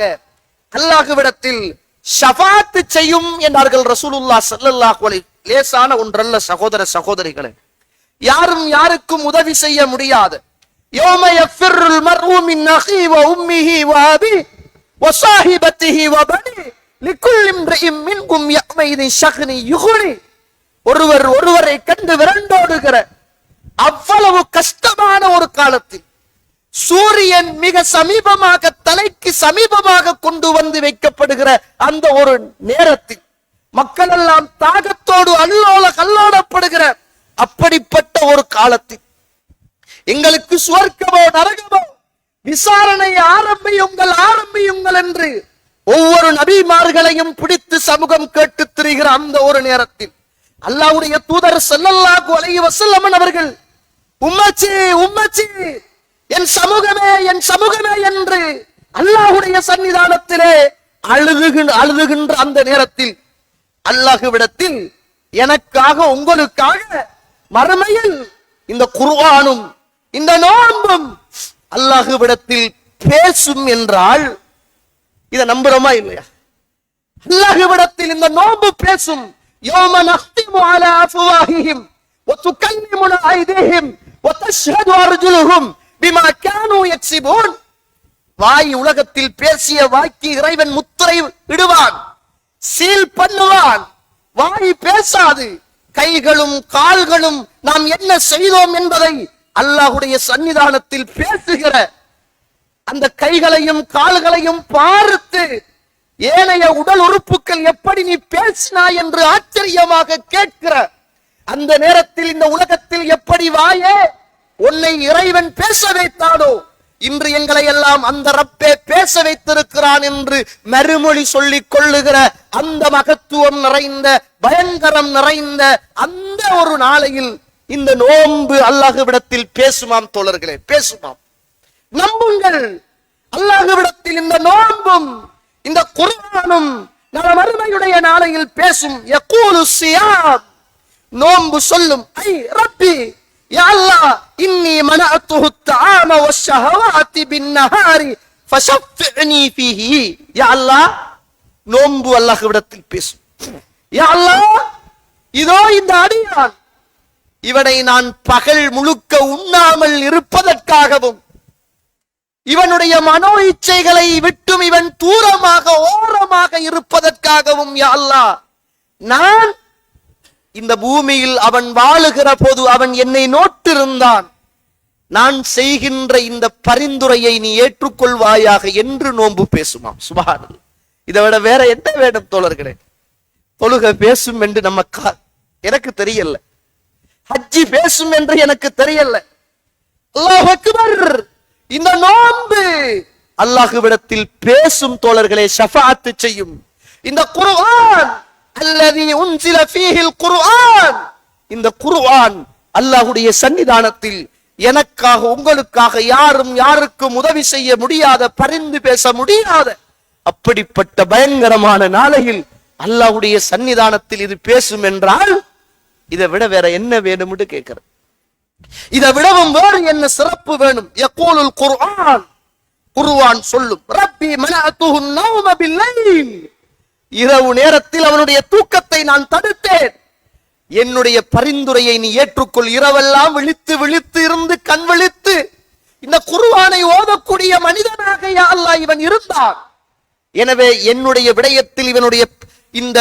அல்லாஹ்விடத்தில் ஷஃபாத் செய்யும் என்றார்கள் ரசூலுல்லாஹ் ஸல்லல்லாஹு அலைஹி. லேசான ஒன்றல்ல சகோதர சகோதரிகளே, யாரும் யாருக்கும் உதவி செய்ய முடியாது. யௌம யஃபிருல் மர்உ மின் அஹீ வ உம்மிஹி வ அபீ வ ஸாஹிபத்திஹி வ பனி லிக்குல் இம்ரிஇம் மின்கும் யௌமைதின் ஷக்னி யுக்னி. ஒருவரை கண்டு விரண்டோடுகிற அவ்வளவு கஷ்டமான ஒரு காலத்தில், சூரியன் மிக சமீபமாக, தலைக்கு சமீபமாக கொண்டு வந்து வைக்கப்படுகிற அந்த ஒரு நேரத்தில், மக்கள் எல்லாம் தாகத்தோடு அல்லோல கல்லோடப்படுகிற அப்படிப்பட்ட ஒரு காலத்தில், எங்களுக்கு சுவர்க்கமோ நரகமோ, விசாரணை ஆரம்பியுங்கள் என்று ஒவ்வொரு நபிமார்களையும் பிடித்து சமூகம் கேட்டு திரிகிற அந்த ஒரு நேரத்தில் அல்லாஹ்வுடைய தூதர் ஸல்லல்லாஹு அலைஹி வஸல்லம் அவர்கள் உம்மச்சி என் சமூகமே என்று அல்லாஹ்வுடைய சன்னிதானத்திலே அழுதுகின்ற அந்த நேரத்தில் அல்லாஹ்விடத்தில் எனக்காக உங்களுக்காக மறுமையில் இந்த குர்ஆனும் இந்த நோன்பும் அல்லாஹ்விடத்தில் பேசும் என்றால் இதை நம்புறோமா இல்லையா? அல்லாஹ்விடத்தில் இந்த நோன்பு பேசும். யௌம நக்திமு அலா அஃப்வாஹிஹிம் வ துகல்லிமுனா ஐதீஹிம் வ தஷ்ஹது அர்ஜுலுஹும் பிமா கானூ யக்ஸிபூன். வாய் உலகத்தில் பேசிய வாய்க்கு இறைவன் முத்திரை இடுவான், சீல் பண்ணுவான். வாய் பேசாது, கைகளும் கால்களும் நாம் என்ன செய்தோம் என்பதை அல்லாஹ்வுடைய சன்னிதானத்தில் பேசுகிற அந்த கைகளையும் கால்களையும் பார்த்து ஏனைய உடல் உறுப்புகள் எப்படி நீ பேசினாய் என்று ஆச்சரியமாக கேட்கிற அந்த நேரத்தில் இந்த உலகத்தில் எப்படி வாயே உன்னை இறைவன் பேச வைத்தானோ, இன்று எங்களை எல்லாம் அந்த ரப்பே பேச வைத்திருக்கிறான் என்று மறுமொழி சொல்லிக் கொள்ளுகிற அந்த மகத்துவம் நிறைந்த பயங்கரம் நிறைந்த அந்த ஒரு நாளையில் இந்த நோன்பு அல்லாஹ்விடத்தில் பேசுமாம் தோழர்களே, பேசுமாம். நம்புங்கள், அல்லாஹ்விடத்தில் இந்த நோன்பும் இந்த குர்ஆனும் நாளை மறுமையுடைய நாளையில் பேசும். யகூலு ஸியாம், நோன்பு சொல்லும், ஐ ரப்பி யா அல்லாஹ் இன்னி மனஅத்துஹு الطعام والشهوات بالنهار فشفعني فيه. யா அல்லாஹ், நோன்பு அல்லாஹ்விடத்தில் பேசும். யா அல்லாஹ், இதோ இந்த அடியான், இவனை நான் பகல் முழுக்க உண்ணாமல் இருப்பதற்காகவும் இவனுடைய மனோ இச்சைகளை விட்டும் இவன் தூரமாக ஓரமாக இருப்பதற்காகவும் யா அல்லாஹ் நான் இந்த பூமியில் அவன் வாழுகிற போது அவன் என்னை நோட்டிருந்தான், நான் செய்கின்ற இந்த பரிந்துரையை நீ ஏற்றுக்கொள்வாயாக என்று நோன்பு பேசுமாம். சுப்ஹானல்லாஹ். இதை விட வேற என்ன வேண்டும் தோழர்களே? தொழுகை பேசும் என்று எனக்கு தெரியல, ஹஜ்ஜி பேசும் என்று எனக்கு தெரியல. அல்லாஹ் அக்பர். இந்த நோன்பு அல்லாஹ்விடத்தில் பேசும் தோழர்களே, ஷஃபாஅத் செய்யும். இந்த குர்ஆன் அல்லதி உன்சில ஃபீஹில் குர்ஆன், இந்த குர்ஆன் அல்லாஹ்வுடைய சன்னிதானத்தில் எனக்காக உங்களுக்காக யாரும் யாருக்கும் உதவி செய்ய முடியாத, பரிந்து பேச முடியாத அப்படிப்பட்ட பயங்கரமான நாளையில் அல்லாஹ்வுடைய சன்னிதானத்தில் இது பேசும் என்றால் இதை விட வேற என்ன வேணும் என்று கேட்கிறேன். இதை விடவும் வேறு என்ன சிறப்பு வேணும்? யகூலுல் குர்ஆன், குர்ஆன் சொல்லும், ரப்பி மனஅத்துஹு நௌம பில்லைல், இரவு நேரத்தில் அவனுடைய தூக்கத்தை நான் தடுத்தேன், என்னுடைய பரிந்துரையை நீ ஏற்றுக்கொள். இரவெல்லாம் விழித்து விழித்து இருந்து கண் விழித்து இந்த குர்ஆனை ஓதக்கூடிய மனிதனாக யா அல்லாஹ் இவன் இருந்தான். எனவே என்னுடைய விடயத்தில் இவனுடைய இந்த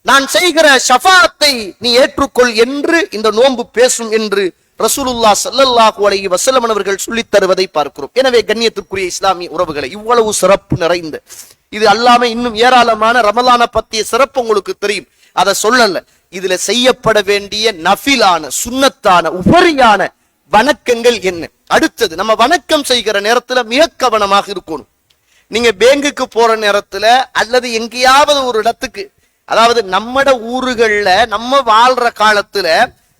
நான் செய்கிற ஷஃபாஅத்தை நீ ஏற்றுக்கொள் என்று இந்த நோன்பு பேசும் என்று ரசூலுல்லாஹ் ஸல்லல்லாஹு அலைஹி வஸல்லம் அவர்கள் சொல்லித் தருவதை பார்க்கிறோம். எனவே கண்ணியத்திற்குரிய இஸ்லாமிய உறவுகளை, இவ்வளவு சிறப்பு நிறைந்த இது அல்லாம இன்னும் ஏராளமான ரமலான பத்திய சிறப்பு உங்களுக்கு தெரியும், அதை சொல்லல. இதுல செய்யப்பட வேண்டிய நஃபிலான சுன்னத்தான உபரியான வணக்கங்கள் என்ன? அடுத்தது, நம்ம வணக்கம் செய்கிற நேரத்துல மிக கவனமாக இருக்கணும். நீங்க பேங்குக்கு போற நேரத்துல அல்லது எங்கேயாவது ஒரு இடத்துக்கு, அதாவது நம்மட ஊர்கள்ல நம்ம வாழ்ற காலத்துல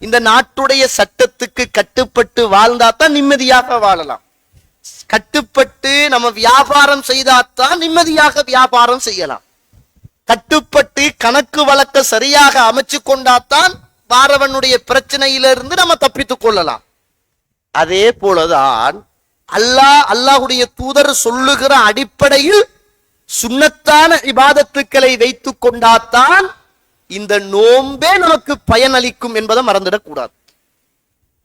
இந்த நாட்டுடைய சட்டத்துக்கு கட்டுப்பட்டு வாழ்ந்தாதான் நிம்மதியாக வாழலாம். கட்டுப்பட்டு நம்ம வியாபாரம் செய்தாதான் நிம்மதியாக வியாபாரம் செய்யலாம். கட்டுப்பட்டு கணக்கு வழக்க சரியாக அமைச்சு கொண்டாதான் வாரவனுடைய பிரச்சனையிலிருந்து நம்ம தப்பித்துக் கொள்ளலாம். அதே போலதான் அல்லாஹ்வுடைய தூதர் சொல்லுகிற அடிப்படையில் சுன்னத்தான இபாதத்துக்களை வைத்துக் கொண்டாதான் இந்த நோன்பே நமக்கு பயனளிக்கும் என்பதை மறந்துடக்கூடாது.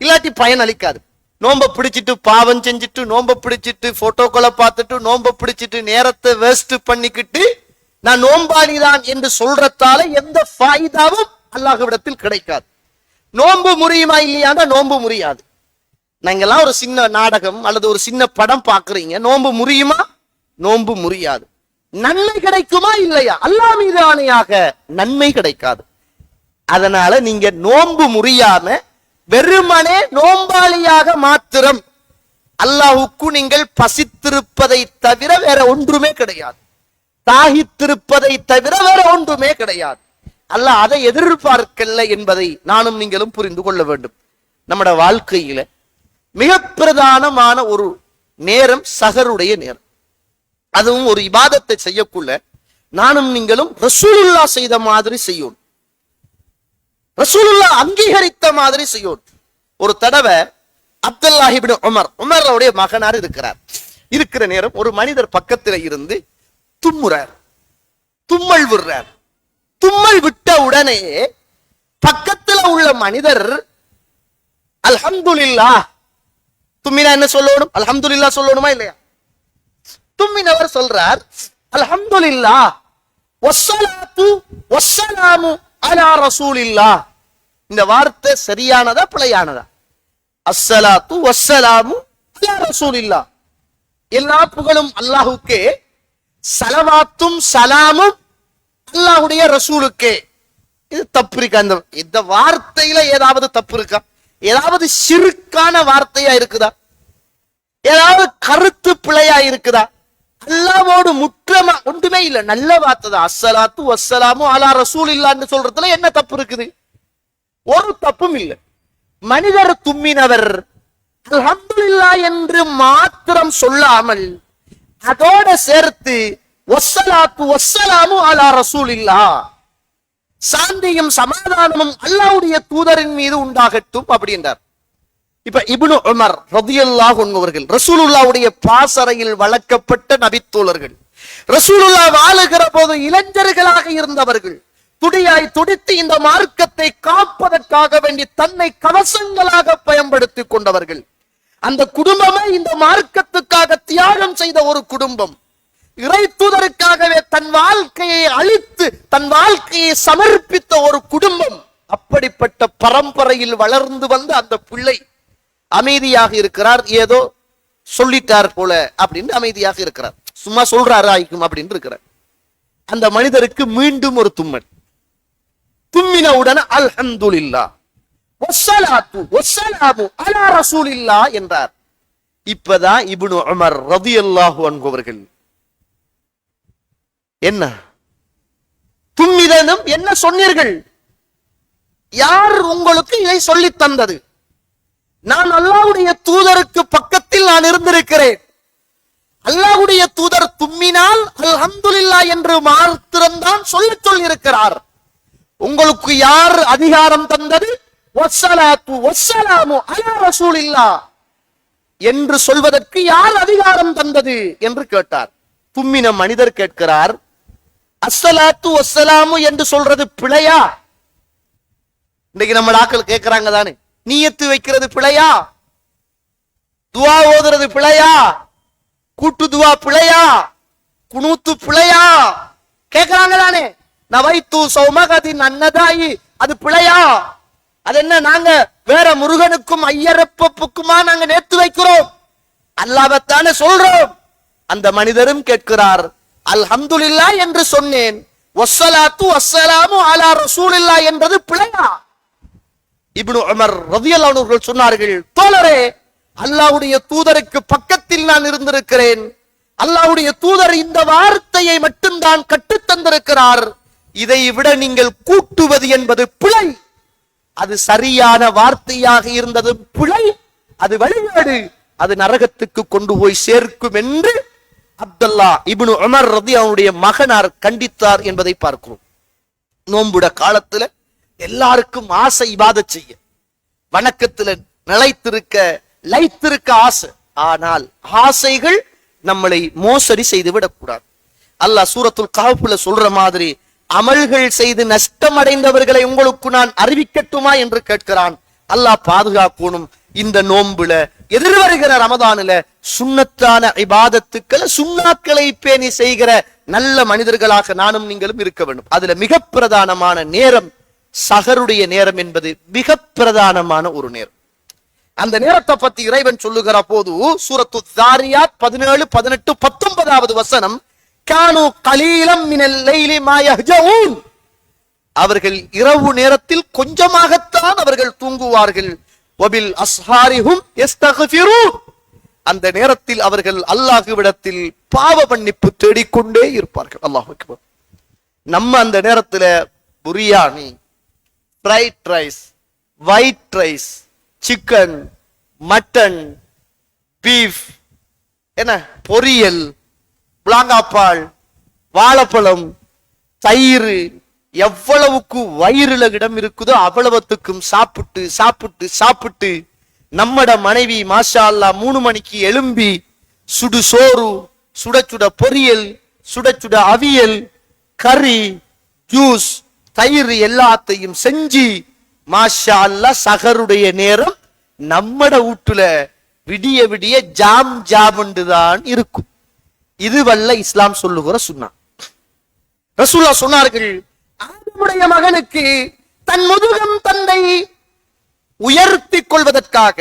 இல்லாட்டி பயனளிக்காது. நோம்ப பிடிச்சிட்டு பாவம் செஞ்சுட்டு, நோம்ப பிடிச்சிட்டு போட்டோக்களை பார்த்துட்டு, நோம்ப பிடிச்சிட்டு நேரத்தை வேஸ்ட் பண்ணிக்கிட்டு நான் நோம்பாளிதான் என்று சொல்றதால எந்த ஃபாயிதாவும் அல்லாஹ்விடத்தில் கிடைக்காது. நோன்பு முறியுமா இல்லையாண்டா நோன்பு முறியாது. நீங்கெல்லாம் ஒரு சின்ன நாடகம் அல்லது ஒரு சின்ன படம் பாக்குறீங்க, நோன்பு முறியுமா? நோன்பு முறியாது. நன்மை கிடைக்குமா இல்லையா? அல்லாஹ் மீது ஆணையாக நன்மை கிடைக்காது. அதனால நீங்க நோன்பு முறியாம வெறுமனே நோம்பாளியாக மாத்திரம் அல்லாஹ்வுக்கு நீங்கள் பசித்திருப்பதை தவிர வேற ஒன்றுமே கிடையாது, தாகித்திருப்பதை தவிர வேற ஒன்றுமே கிடையாது. அல்லாஹ் அதை எதிர்பார்க்கல என்பதை நானும் நீங்களும் புரிந்து கொள்ள வேண்டும். நம்மட வாழ்க்கையில மிக பிரதானமான ஒரு நேரம் சஹருடைய நேரம். அதுவும் ஒரு இபாதத்தை செய்யக்குள்ள நானும் நீங்களும் ரசூலுல்லாஹ் செய்த மாதிரி செய்யும், ரசூலுல்லாஹ் அங்கீகரித்த மாதிரி செய்யும். ஒரு தடவை அப்துல்லாஹ் இப்னு உமருடைய மகனார் இருக்கிற நேரம் ஒரு மனிதர் பக்கத்துல இருந்து தும்முறார், தும்மல் விடுறார். தும்மல் விட்ட உடனே பக்கத்துல உள்ள மனிதர் அல்ஹம்துலில்லாஹ், தும்மினா என்ன சொல்லணும்? அல்ஹம்துலில்லாஹ் சொல்லணுமா இல்லையா? தும்மினவர் சொல்றார் அல்ஹம்துலில்லாஹ் வஸ்ஸலாத்து வஸ்ஸலாமு அலா ரசூலில்லாஹ். இந்த வார்த்தை சரியானதா பிழையானதா? அஸ்ஸலாத்து வஸ்ஸலாமு அலா ரசூலில்லாஹ், எல்லா புகழும் அல்லாஹ்வுக்கே, ஸலவாத்தும் ஸலாமும் அல்லாஹ்வுடைய ரசூலுக்கே. இது தப்பு இருக்கா? இந்த வார்த்தையில ஏதாவது தப்பு இருக்கா? ஏதாவது சிறுக்கான வார்த்தையா இருக்குதா? ஏதாவது கருத்து பிழையா இருக்குதா? அல்லாஹ்வோடு முற்றமா ஒன்றுமே இல்ல, நல்ல வார்த்தை தான். அஸ்ஸலாத்து வஸ்ஸலாமு அலா ரசூலில்லாஹ்னு சொல்றதுல என்ன தப்பு இருக்குது? ஒரு தப்பும் இல்லை. மனிதர் தும்மினவர் அல்ஹம்துலில்லாஹ் என்று மாத்திரம் சொல்லாமல் அதோட சேர்த்து வஸ்ஸலாத்து வஸ்ஸலாமு அலா ரசூலில்லாஹ், சாந்தியும் சமாதானமும் அல்லாஹ்வுடைய தூதரின் மீது உண்டாகட்டும் அப்படி என்றார். இப்ப இப்னு உமர் ரலியல்லாஹு அன்ஹு அவர்கள் ரசூலுல்லாஹ்வுடைய பாசறையில் வளர்க்கப்பட்ட நபித்தோழர்கள், ரசூலுல்லாஹ் வாழுகிற போது இளைஞர்களாக இருந்தவர்கள், துடியாய் துடித்து இந்த மார்க்கத்தை காப்பதற்காக வேண்டி தன்னை கவசங்களாக பயன்படுத்திக் கொண்டவர்கள். அந்த குடும்பமே இந்த மார்க்கத்துக்காக தியாகம் செய்த ஒரு குடும்பம், இறை தூதருக்காகவே தன் வாழ்க்கையை அழித்து தன் வாழ்க்கையை சமர்ப்பித்த ஒரு குடும்பம். அப்படிப்பட்ட பரம்பரையில் வளர்ந்து வந்த அந்த பிள்ளை அமைதியாக இருக்கிறார். ஏதோ சொல்லிட்டார் போல அப்படின்னு அமைதியாக இருக்கிறார். சும்மா சொல்றாரு ஆயிக்கும் அப்படின்னு இருக்கிறார். அந்த மனிதருக்கு மீண்டும் ஒரு தும்மல். தும்மினவுடன் அல்ஹம்துலில்லாஹ் வஸ்ஸலாத்து வஸ்ஸலாமு அலா ரசூலில்லாஹ் என்றார். இப்பதான் இப்னு உமர் ரலியல்லாஹு அன்ஹு அவர்கள் என்ன தும்மிதனும் என்ன சொன்னீர்கள்? யார் உங்களுக்கு இதை சொல்லி தந்தது? நான் அல்லாஹ்வுடைய தூதருக்கு பக்கத்தில் நான் இருந்திருக்கிறேன். அல்லாஹ்வுடைய தூதர் தும்மினால் அல்ஹம்துலில்லாஹ் என்று மாத்திரம்தான் சொல்லி இருக்கிறார். உங்களுக்கு யார் அதிகாரம் தந்தது? வஸ்ஸலாத்து வஸ்ஸலாமு அலா ரசூலில்லாஹ் என்று சொல்வதற்கு யார் அதிகாரம் தந்தது என்று கேட்டார். தும்மின மனிதர் கேட்கிறார், அஸ்ஸலாத்து வஸ்ஸலாமு என்று சொல்றது பிழையா? இன்னைக்கு நம்ம ஆட்கள் கேட்கிறாங்க தானே, நியத்து வைக்கிறது பிழையா? துவா ஓதுறது பிழையா? கூட்டு துவா பிழையா? குனூத்து பிழையா? கேட்கிறாங்க தானே. நவைத்து சௌமகதின் அன்னதாயி அது பிழையா? அது என்ன, நாங்க வேற முருகனுக்கும் ஐயரப்புக்குமா நாங்க நேர்த்து வைக்கிறோம்? அல்லாஹ்வைத்தானே சொல்றோம். அந்த மனிதரும் கேட்கிறார், அல்ஹம்துலில்லாஹ் என்று சொன்னேன், வஸ்ஸலாத்து வஸ்ஸலாமு அலா ரசூலில்லாஹ் என்றது பிழையா? இப்னு உமர் ரலியல்லாஹு அன்ஹு அவர்கள் சொன்னார்கள், தோழரே, அல்லாஹ்வுடைய தூதருக்கு பக்கத்தில் நான் இருந்திருக்கிறேன். அல்லாஹ்வுடைய தூதர் இந்த வார்த்தையை மட்டும்தான் கற்றுத் தந்திருக்கிறார். இதை விட நீங்கள் கூட்டுவது என்பது பிழை. அது சரியான வார்த்தையாக இருந்தது பிழை. அது வழிகேடு. அது நரகத்துக்கு கொண்டு போய் சேர்க்கும் என்று அப்துல்லா இப்னு உமர் ரலியல்லாஹு மகனார் கண்டித்தார் என்பதை பார்க்கிறோம். நோன்புட காலத்துல எல்லாருக்கும் ஆசை இபாதத் செய்ய, வணக்கத்துல லைத்திருக்க ஆசை. ஆனால் ஆசைகள் நம்மளை மோசடி செய்து விடக்கூடாது. அல்லாஹ் சூரத்துல் கஹ்ஃப்ல சொல்ற மாதிரி, அமல்கள் செய்து நஷ்டம் அடைந்தவர்களை உங்களுக்கு நான் அறிவிக்கட்டுமா என்று கேட்கிறான். அல்லாஹ் பாதுகாக்கணும். இந்த நோன்புல எதிர்வருகிற ரமதானுல சுன்னத்தான இபாதத்துக்களை சுன்னாக்களை பேணி செய்கிற நல்ல மனிதர்களாக நானும் நீங்களும் இருக்க வேண்டும். அதுல மிக பிரதானமான நேரம் சஹருடைய நேரம் என்பது மிக பிரதானமான ஒரு நேரம். அந்த நேரத்தை பத்தி இறைவன் சொல்லுகிற போது சூரத்து தாரியாத் 17, 18, 19வது வசனம், கானு கலீலம் மினல் லைலி மா யஹ்ஜஊன், அவர்கள் இரவு நேரத்தில் கொஞ்சமாகத்தான் அவர்கள் தூங்குவார்கள். வபில் அஸ்ஹாரிஹும் யஸ்தக்ஃபிரூன், அந்த நேரத்தில் அவர்கள் அல்லாஹ்விடத்தில் பாவ மன்னிப்பு தேடிக்கொண்டே இருப்பார்கள். அல்லாஹ் அக்பர். நம்ம அந்த நேரத்துல biryani, fried rice, white rice, chicken, mutton, beef, என்ன பொரியல், புலாங்காப்பால், வாழைப்பழம், தயிர், எவ்வளவுக்கு வயிறுல இடம் இருக்குதோ அவ்வளவுத்துக்கும் சாப்பிட்டு சாப்பிட்டு சாப்பிட்டு நம்மட மனைவி மாஷா அல்லாஹ் 3 மணிக்கு எழும்பி சுடு சோறு, சுட சுட பொரியல், சுட சுட அவியல், கறி, ஜூஸ், தயிர் எல்லாத்தையும் செஞ்சு மாஷா அல்லாஹ் சஹருடைய நேரம் நம்மட வீட்டுல விடிய விடிய ஜாம் ஜாமுண்டு தான் இருக்கும். இதுவல்ல இஸ்லாம் சொல்லுகிற சுன்னா. ரசூலுல்லாஹ் சொன்னார்கள், ஆதமுடைய மகனுக்கு தன் முதுகம் தந்தை உயர்த்திக் கொள்வதற்காக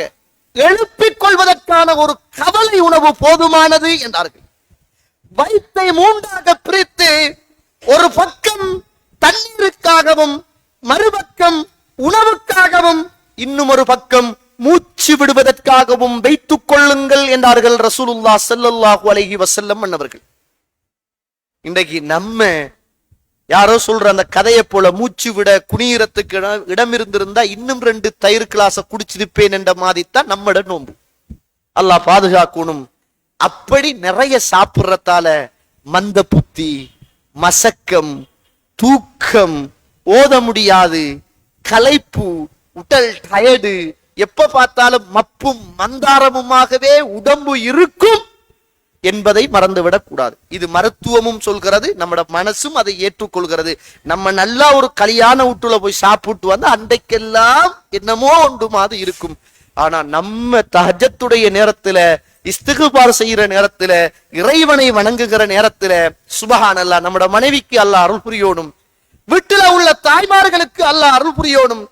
எழுப்பிக் கொள்வதற்கான ஒரு கவலை உணவு போதுமானது என்றார்கள். வயிற்றை 3ஆக பிரித்து ஒரு பக்கம் தண்ணீருக்காகவும் மறுபக்கம் உணவுக்காகவும் இன்னும் ஒரு பக்கம் மூச்சு விடுவதற்காகவும் வைத்துக் கொள்ளுங்கள் என்றார்கள் ரசூலுல்லாஹ் ஸல்லல்லாஹு அலைஹி வஸல்லம் அவர்கள். இன்றைக்கு நம்ம யாரோ சொல்ற அந்த கதையை போல மூச்சு விட குனியறதுக்கு இடம் இருந்திருந்தா இன்னும் 2 தயிர் கிளாஸ குடிச்சிருப்பேன் என்ற மாதிரி தான் நம்மட நோன்பு. அல்லாஹ் பாதுகாக்கணும். அப்படி நிறைய சாப்பிடுறதால மந்த புத்தி, மசக்கம், தூக்கம், ஓத முடியாது, களைப்பு, உடல் டயர்டு, எப்ப பார்த்தாலும் மப்பும் மந்தாரமுமாகவே உடம்பு இருக்கும் என்பதை மறந்துவிடக் கூடாது. இது மருத்துவமும் சொல்கிறது, நம்மட மனசும் அதை ஏற்றுக்கொள்கிறது. நம்ம நல்லா ஒரு கல்யாண வீட்டுல போய் சாப்பிட்டு வந்து அன்றைக்கெல்லாம் என்னமோ ஒன்று மாதிரி இருக்கும். ஆனா நம்ம தஹஜ்ஜுடைய நேரத்துல, இஸ்திக்பார் செய்யற நேரத்துல, இறைவனை வணங்குகிற நேரத்துல சுப்ஹானல்லாஹ் நம்மட மனைவிக்கு அல்லாஹ் அருள் புரியணும், வீட்டுல உள்ள தாய்மார்களுக்கு அல்லாஹ் அருள் புரியணும்.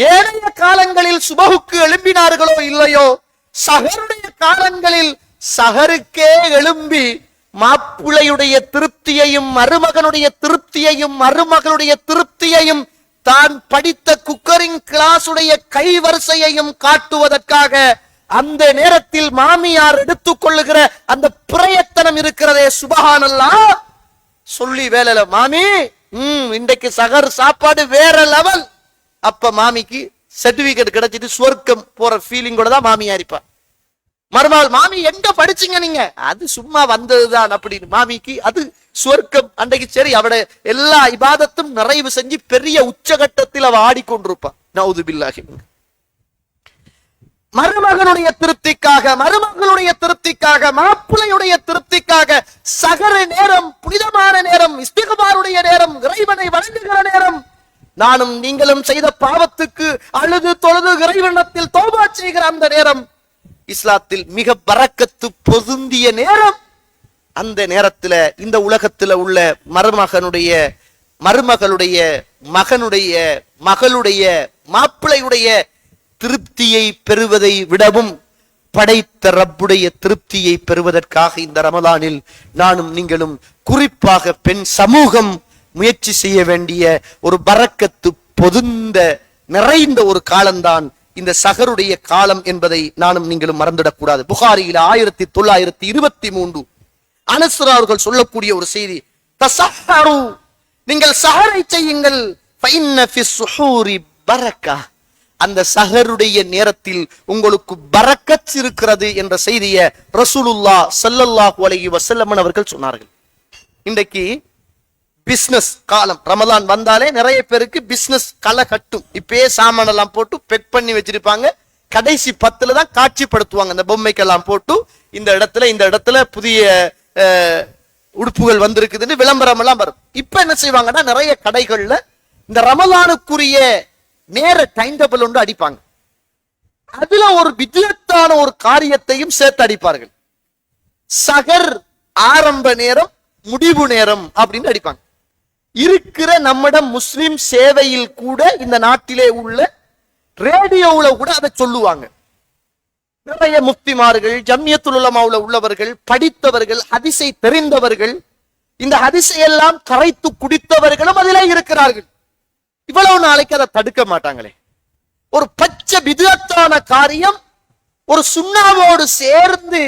ஏனைய காலங்களில் சுபஹுக்கு எழும்பினார்களோ இல்லையோ, சஹருடைய காலங்களில் சஹருக்கே எழும்பி மாப்பிள்ளையுடைய திருப்தியையும் மருமகனுடைய திருப்தியையும் மருமகளுடைய திருப்தியையும் தான் படித்த குக்கரிங் கிளாஸுடைய கைவரிசையையும் காட்டுவதற்காக அந்த நேரத்தில் மாமியார் எடுத்துக் கொள்ளுகிற அந்த பிரயத்தனம் இருக்கிறதே சுப்ஹானல்லாஹ். சொல்லி வேலையில மாமி இன்றைக்கு சஹர் சாப்பாடு வேற லெவல். அப்ப மாமிக்கு சர்டிபிகேட் கிடைச்சிட்டு சொர்க்கம் போற ஃபீலிங்கோட தான் மாமியா இருப்பா. மறுநாள் மாமி எங்க படிச்சீங்க நீங்க? அது சும்மா வந்ததுதான் அப்படின்னு மாமிக்கு அது சொர்க்கம். அன்றைக்கு சரி அவட எல்லா இபாதத்தும் நிறைவு செஞ்சு பெரிய உச்சகட்டத்தில் அவ ஆடிக்கொண்டிருப்பா. நவுது பில்லாஹி. மருமகனுடைய திருப்திக்காக, மருமகளுடைய திருப்திக்காக, மாப்பிள்ளையுடைய திருப்திக்காக சகர நேரம், புனிதமான நேரம், இஸ்திக்பாருடைய நேரம், இறைவனை வணங்குகிற நேரம், நானும் நீங்களும் செய்த பாவத்துக்கு அழுது தொழுது இறைவனத்தில் தௌபா செய்கிற அந்த நேரம் இஸ்லாத்தில் மிக பரக்கத்து பொருந்திய நேரம். அந்த நேரத்துல இந்த உலகத்துல உள்ள மருமகனுடைய, மருமகளுடைய, மகனுடைய, மகளுடைய, மாப்பிள்ளையுடைய திருப்தியை பெறுவதை விடவும் படைத்த ரப்புடைய திருப்தியை பெறுவதற்காக இந்த ரமலானில் நானும் நீங்களும், குறிப்பாக பெண் சமூகம் முயற்சி செய்ய வேண்டிய ஒரு பரக்கத்து பொதுந்த நிறைந்த ஒரு காலம்தான் இந்த சஹருடைய காலம் என்பதை நானும் நீங்களும் மறந்துடக்கூடாது. புகாரியில 1923 அனஸ் அவர்கள் சொல்லக்கூடிய ஒரு செய்தி, தஸஹரு, நீங்கள் சஹரை செய்யுங்கள், ஃபஇன்ன ஃபிஸ் ஸுஹூரி பரக்கா, அந்த சஹருடைய நேரத்தில் உங்களுக்கு பரக்கத் இருக்கிறது என்ற செய்தியை ரசூலுல்லாஹ் ஸல்லல்லாஹு அலைஹி வஸல்லம் அவர்கள் சொன்னார்கள். இன்றைக்கு பிசினஸ் காலம், ரமலான் வந்தாலே நிறைய பேருக்கு பிசினஸ் களை கட்டும். இப்பயே சாமான் எல்லாம் போட்டு பெக் பண்ணி வச்சிருப்பாங்க. கடைசி 10ல தான் காட்சிப்படுத்துவாங்க. அந்த பொம்மைக்கெல்லாம் போட்டு இந்த இடத்துல புதிய உடுப்புகள் வந்திருக்குதுன்னு விளம்பரம் எல்லாம் வரும். இப்ப என்ன செய்வாங்கன்னா நிறைய கடைகள்ல இந்த ரமலானுக்குரிய நேர டைம் டேபிள் ஒன்று அடிப்பாங்க. அதுல ஒரு வித்தியாசமான ஒரு காரியத்தையும் சேர்த்து அடிப்பார்கள். சஹர் ஆரம்ப நேரம், முடிவு நேரம் அப்படின்னு அடிப்பாங்க. இருக்கிற நம்மிடம் முஸ்லிம் சேவையில் கூட இந்த நாட்டிலே உள்ள ரேடியோவுல கூட அதை சொல்லுவாங்க. நிறைய முஃப்திமார்கள், ஜம்மியத்துல் உலமாவுல உள்ளவர்கள், படித்தவர்கள், ஹதீஸை தெரிந்தவர்கள், இந்த ஹதீஸை எல்லாம் கரைத்து குடித்தவர்களும் அதிலே இருக்கிறார்கள். இவ்வளவு நாளைக்கு அதை தடுக்க மாட்டாங்களே. ஒரு பச்சை பிதுஅத்தான காரியம் ஒரு சுன்னாவோடு சேர்ந்து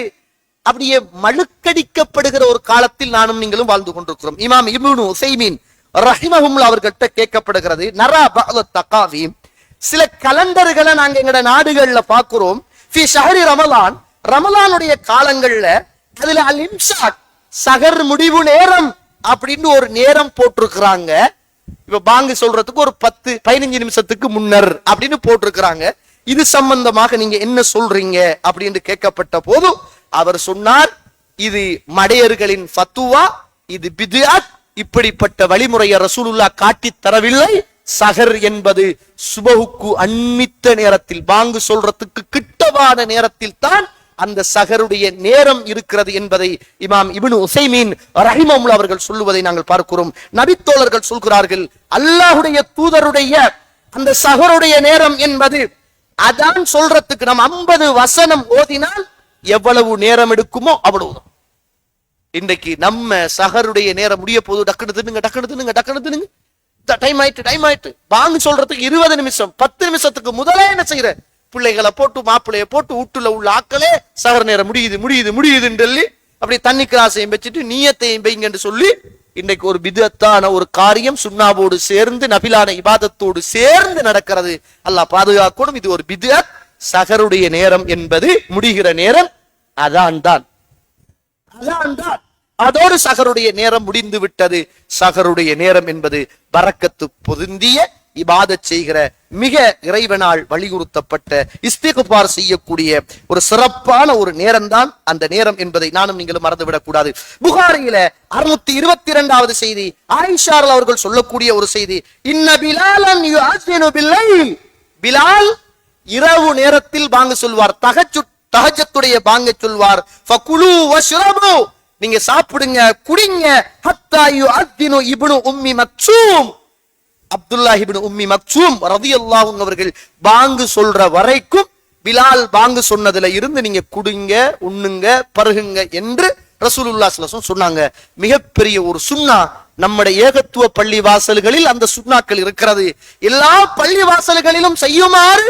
அப்படியே மழுக்கடிக்கப்படுகிற ஒரு காலத்தில் நானும் நீங்களும் வாழ்ந்து கொண்டிருக்கிறோம். இமாம் இப்னு உஸைமீன் ரஹிமஹுல்லாஹ் அவர்கள்ட்ட கேட்கப்படுகிறது, நரா பஅத தகாவி, சில கலண்டர்களை நாங்க எங்கட நாடுகள்ல பார்க்கிறோம், ஃபி ஷஹரி ரமலான், ரமலானுடைய காலங்கள்ல அதுல அல் இம்சாக், சஹர் முடிவு நேரம் அப்படின்னு ஒரு நேரம் போட்டிருக்கிறாங்க. இப்ப பாங்கு சொல்றதுக்கு ஒரு 10-15 நிமிஷத்துக்கு முன்னர் அப்படின்னு போட்டிருக்கிறாங்க. இது சம்பந்தமாக நீங்க என்ன சொல்றீங்க அப்படின்னு கேட்கப்பட்ட போது அவர் சொன்னார், இது மடையர்களின் ஃபத்துவா, இது பித்அத், இப்படிப்பட்ட வழிமுறையை ரசூலுல்லாஹ் காட்டி தரவில்லை. சஹர் என்பது சுபஹுக்கு அண்மித்த நேரத்தில், பாங்கு சொல்றதுக்கு கிட்டவான நேரத்தில் தான் அந்த சஹருடைய நேரம் இருக்கிறது என்பதை இமாம் இப்னு உஸைமீன் ரஹிமஹுல்லாஹ் அவர்கள் சொல்லுவதை நாங்கள் பார்க்கிறோம். நபித்தோழர்கள் சொல்கிறார்கள், அல்லாஹ்வுடைய தூதருடைய அந்த சஹருடைய நேரம் என்பது அதான் சொல்றதுக்கு நம்ம 50 வசனம் ஓதினால் எவ்வளவு நேரம் எடுக்குமோ அவ்வளவுதான். இன்றைக்கு நம்ம சஹருடைய நேரம் முடிய போது டக்குனு தின்னுங்க, டக்குனு தின்னுங்க, டக்குனு தின்னுங்க. டைம் ஆயிட்டு பாங்கு சொல்றதுக்கு 20 நிமிஷம் 10 நிமிஷத்துக்கு முதலே என்ன செய்யற, பிள்ளைகளை போட்டு மாப்பிள்ளைய போட்டு வீட்டுல உள்ள ஆக்களே சகர் நேரம் முடியுதுன்னு சொல்லி அப்படி தண்ணி கிராசையும் வச்சுட்டு நீயத்தையும் வைங்கன்னு சொல்லி இன்றைக்கு ஒரு பிதத்தான ஒரு காரியம் சுன்னாவோடு சேர்ந்து நபிலான இபாதத்தோடு சேர்ந்து நடக்கிறது. அல்லாஹ் பாதுகாக்கணும். இது ஒரு பிதத். சகருடைய நேரம் என்பது முடிகிற நேரம் அதான் தான். அதோடு சகருடைய நேரம் முடிந்து விட்டது. சகருடைய நேரம் என்பது பரக்கத்து பொருந்திய இபாதத் செய்கிற மிக இறைவனால் வலியுறுத்தப்பட்ட இஸ்திக்பார் செய்யக்கூடிய ஒரு சிறப்பான ஒரு நேரம் தான் அந்த நேரம் என்பதை நானும் நீங்களும் மறந்துவிடக் கூடாது. புகாரியில 622வது செய்தி, ஆயிஷா அவர்கள் சொல்லக்கூடிய ஒரு செய்தி, இன்ன பிலாலன் யுஅஸினு பில்லைல், பிலால் இரவு நேரத்தில் பாங்கு சொல்வார், தஹஜ்ஜுடைய பாங்கு சொல்வார். ஃபகுலு வஷ்ரபு, நீங்க சாப்பிடுங்க குடிங்க, ஹத்தா யுஅஸினு இப்னு உம்மி மக்சூம், அப்துல்லாஹ் இப்னு உம்மி மக்சூம் ரலியல்லாஹு அன்ஹு அவர்கள் பாங்கு சொல்ற வரைக்கும் பிலால் பாங்கு சொன்னதுல இருந்து நீங்க குடிங்க உண்ணுங்க பருகுங்க என்று ரசூலுல்லாஹி ஸல்லல்லாஹு அலைஹி வஸல்லம் சொன்னாங்க. மிகப்பெரிய ஒரு சுன்னா. நம்முடைய ஏகத்துவ பள்ளி வாசல்களில் அந்த சுன்னாக்கள் இருக்கிறது. எல்லா பள்ளி வாசல்களிலும் செய்யுமாறு